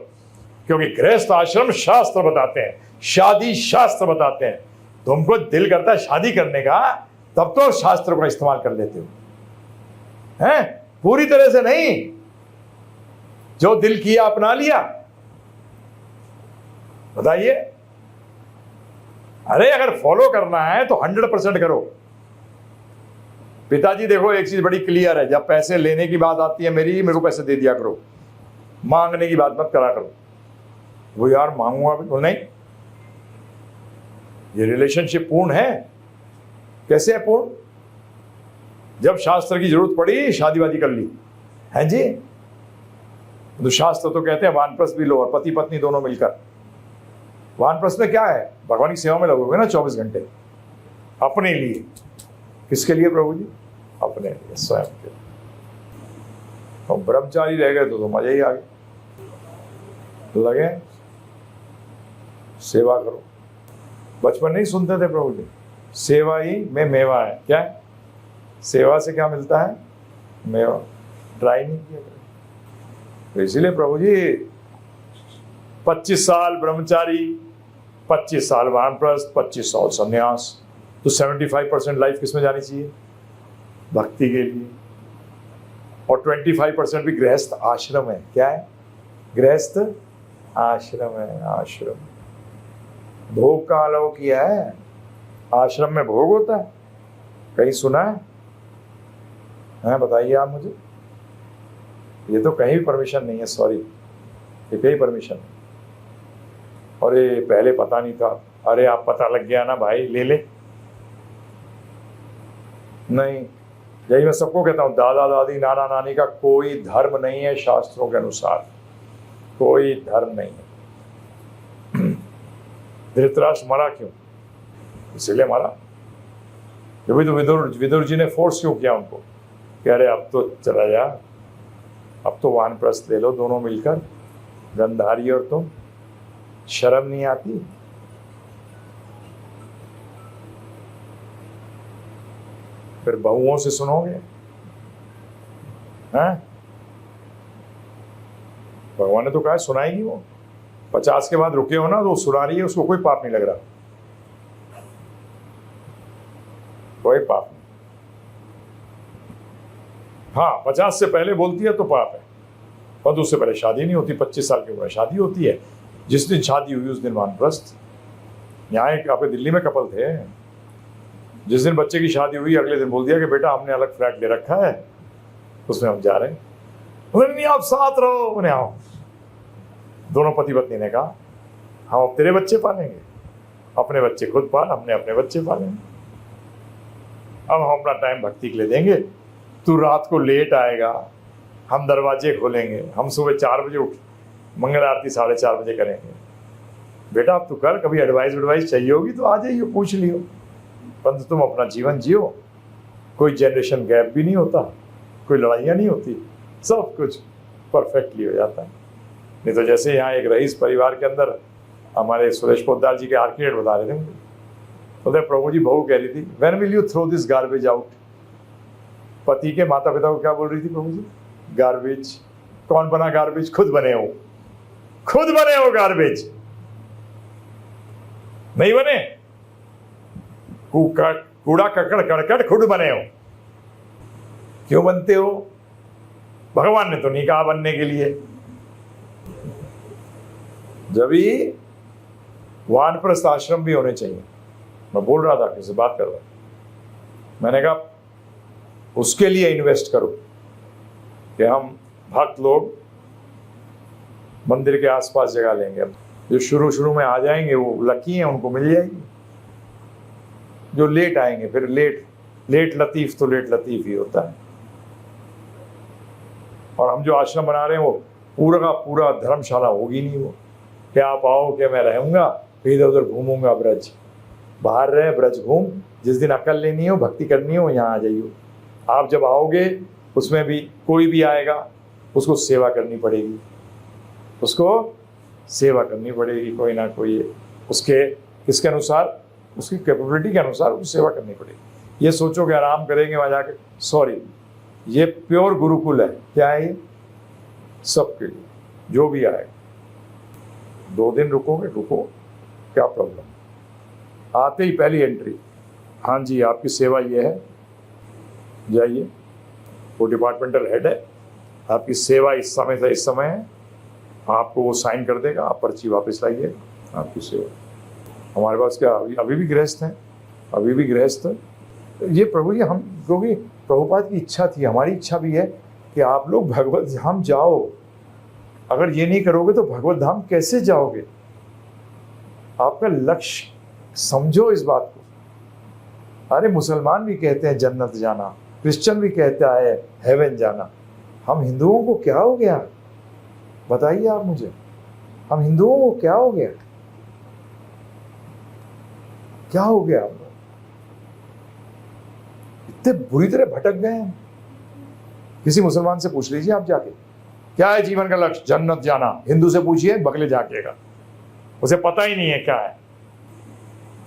क्योंकि गृहस्थ आश्रम शास्त्र बताते हैं, शादी शास्त्र बताते हैं। तुमको दिल करता है शादी करने का, तब तो शास्त्र का इस्तेमाल कर लेते हो, हैं? पूरी तरह से नहीं, जो दिल किया अपना लिया। बताइए, अरे अगर फॉलो करना है तो 100% करो। पिताजी देखो एक चीज बड़ी क्लियर है, जब पैसे लेने की बात आती है मेरे को पैसे दे दिया करो, मांगने की बात मत करा करो। वो यार मांगूंगा भी नहीं। ये रिलेशनशिप पूर्ण है? कैसे है पूर्ण? जब शास्त्र की जरूरत पड़ी शादी वादी कर ली, है जी। तो शास्त्र तो कहते हैं वानप्रस्थ भी लो और पति पत्नी दोनों मिलकर। वानप्रस्थ में क्या है, भगवान की सेवा में लगोगे ना 24 घंटे, अपने लिए। किसके लिए प्रभु जी? अपने लिए, स्वयं के लिए। तो ब्रह्मचारी रह गए तो मजा ही आ गया। लगे सेवा करो। बचपन नहीं सुनते थे प्रभु जी, सेवा ही में मेवा है। क्या है? सेवा से क्या मिलता है? मेवा। ट्राई नहीं किया तो इसीलिए प्रभु जी 25 साल ब्रह्मचारी, 25 साल वानप्रस्थ, 25 साल संन्यास, तो 75% लाइफ किसमें जानी चाहिए? भक्ति के लिए। और 25% भी गृहस्थ आश्रम है। क्या है? गृहस्थ आश्रम है। आश्रम भोग का अलाउ किया है, आश्रम में भोग होता है। कहीं सुना है? बताइए आप मुझे। ये तो कहीं भी परमिशन नहीं है, सॉरी, ये कहीं परमिशन नहीं। और ये पहले पता नहीं था। अरे आप पता लग गया ना भाई, ले ले। नहीं, यही मैं सबको कहता हूँ, दादा दादी नाना नानी का कोई धर्म नहीं है शास्त्रों के अनुसार, कोई धर्म नहीं है। धृतराष्ट्र मरा क्यों? इसलिए मरा। जब तो विदुर जी ने फोर्स क्यों किया उनको कि अरे अब तो चला जा, अब तो वानप्रस्थ ले लो दोनों मिलकर, गंधारी और तुम। शर्म नहीं आती? फिर बहुओं से सुनोगे? हैं? भगवान ने तो कहा सुनाएगी वो। 50 के बाद रुके हो ना तो सुना रही है, उसको कोई पाप नहीं लग रहा, कोई पाप नहीं। हाँ, 50 से पहले बोलती है तो पाप है, पर उससे पहले शादी नहीं होती। 25 साल की उम्र शादी होती है। जिस दिन शादी हुई उस दिन वानप्रस्थ। यहाँ एक आपके दिल्ली में कपल थे, जिस दिन बच्चे की शादी हुई अगले दिन बोल दिया कि बेटा हमने अलग फ्लैट ले रखा है, उसमें हम जा रहे हैं। उन्हें नहीं, आप साथ रहो। उन्हें आओ। दोनों पति पत्नी ने कहा हम अब तेरे बच्चे पालेंगे, अपने बच्चे खुद पाल, हमने अपने बच्चे पालेंगे। अब हम अपना टाइम भक्ति के लिए देंगे। तू रात को लेट आएगा, हम दरवाजे खोलेंगे, हम सुबह 4 बजे उठ मंगल आरती 4:30 बजे करेंगे। बेटा अब तू कर, कभी एडवाइस चाहिए होगी तो आ जाइए, पूछ लियो, परंतु तुम अपना जीवन जियो। कोई जनरेशन गैप भी नहीं होता, कोई लड़ाइयाँ नहीं होती, सब कुछ परफेक्टली हो जाता है। नहीं तो जैसे यहाँ एक रईस परिवार के अंदर हमारे सुरेश पोद्दार जी के आर्किटेक्ट बता रहे थे मुझे, बोलते प्रभु जी बहू कह रही थी when will you throw this garbage out. पति के माता पिता को क्या बोल रही थी प्रभु जी? गार्बेज। कौन बना गार्बेज? खुद बने हो, खुद बने हो गार्बेज। नहीं बने? कूड़ा ककड़ कड़कड़ खुद बने हो। क्यों बनते हो? भगवान ने तो नहीं कहा बनने के लिए। जब ही वानप्रस्थ आश्रम भी होने चाहिए। मैं बोल रहा था, किसी बात कर रहा था, मैंने कहा उसके लिए इन्वेस्ट करो कि हम भक्त लोग मंदिर के आसपास जगह लेंगे। जो शुरू में आ जाएंगे वो लकी हैं, उनको मिल जाएगी। जो लेट आएंगे फिर लेट लतीफ तो लेट लतीफ ही होता है। और हम जो आश्रम बना रहे हैं वो पूरा का पूरा धर्मशाला होगी नहीं। वो क्या आप आओ क्या मैं रहूँगा, फिर इधर उधर घूमूंगा ब्रज, बाहर रहे ब्रज घूम। जिस दिन अकल लेनी हो, भक्ति करनी हो, यहाँ आ जाइए। आप जब आओगे उसमें भी कोई भी आएगा, उसको सेवा करनी पड़ेगी, उसको सेवा करनी पड़ेगी। कोई ना कोई उसके किसके अनुसार, उसकी कैपेबिलिटी के अनुसार उसको सेवा करनी पड़ेगी। ये सोचो कि आराम करेंगे वहाँ जाके, सॉरी, ये प्योर गुरुकुल है। क्या है ये? सबके लिए, जो भी आए 2 दिन रुकोगे, रुको, क्या प्रॉब्लम। आते ही पहली एंट्री, हाँ जी आपकी सेवा ये है, जाइए, वो डिपार्टमेंटल हेड है, आपकी सेवा इस समय से इस समय है, आपको वो साइन कर देगा, आप पर्ची वापस लाइए, आपकी सेवा। हमारे पास क्या अभी भी गृहस्थ हैं, अभी भी गृहस्थ। ये प्रभु जी हम, क्योंकि प्रभुपाद की इच्छा थी, हमारी इच्छा भी है कि आप लोग भगवत धाम जाओ। अगर ये नहीं करोगे तो भगवत धाम कैसे जाओगे? आपका लक्ष्य समझो इस बात को। अरे मुसलमान भी कहते हैं जन्नत जाना, क्रिश्चियन भी कहता है हेवन जाना। हम हिंदुओं को क्या हो गया? बताइए आप मुझे, हम हिंदुओं को क्या हो गया? क्या हो गया हम लोग? इतने बुरी तरह भटक गए हैं। किसी मुसलमान से पूछ लीजिए आप जाके, क्या है जीवन का लक्ष्य? जन्नत जाना। हिंदू से पूछिए, बगले जाकेगा, उसे पता ही नहीं है क्या है,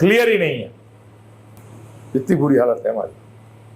क्लियर ही नहीं है। इतनी बुरी हालत है हमारी।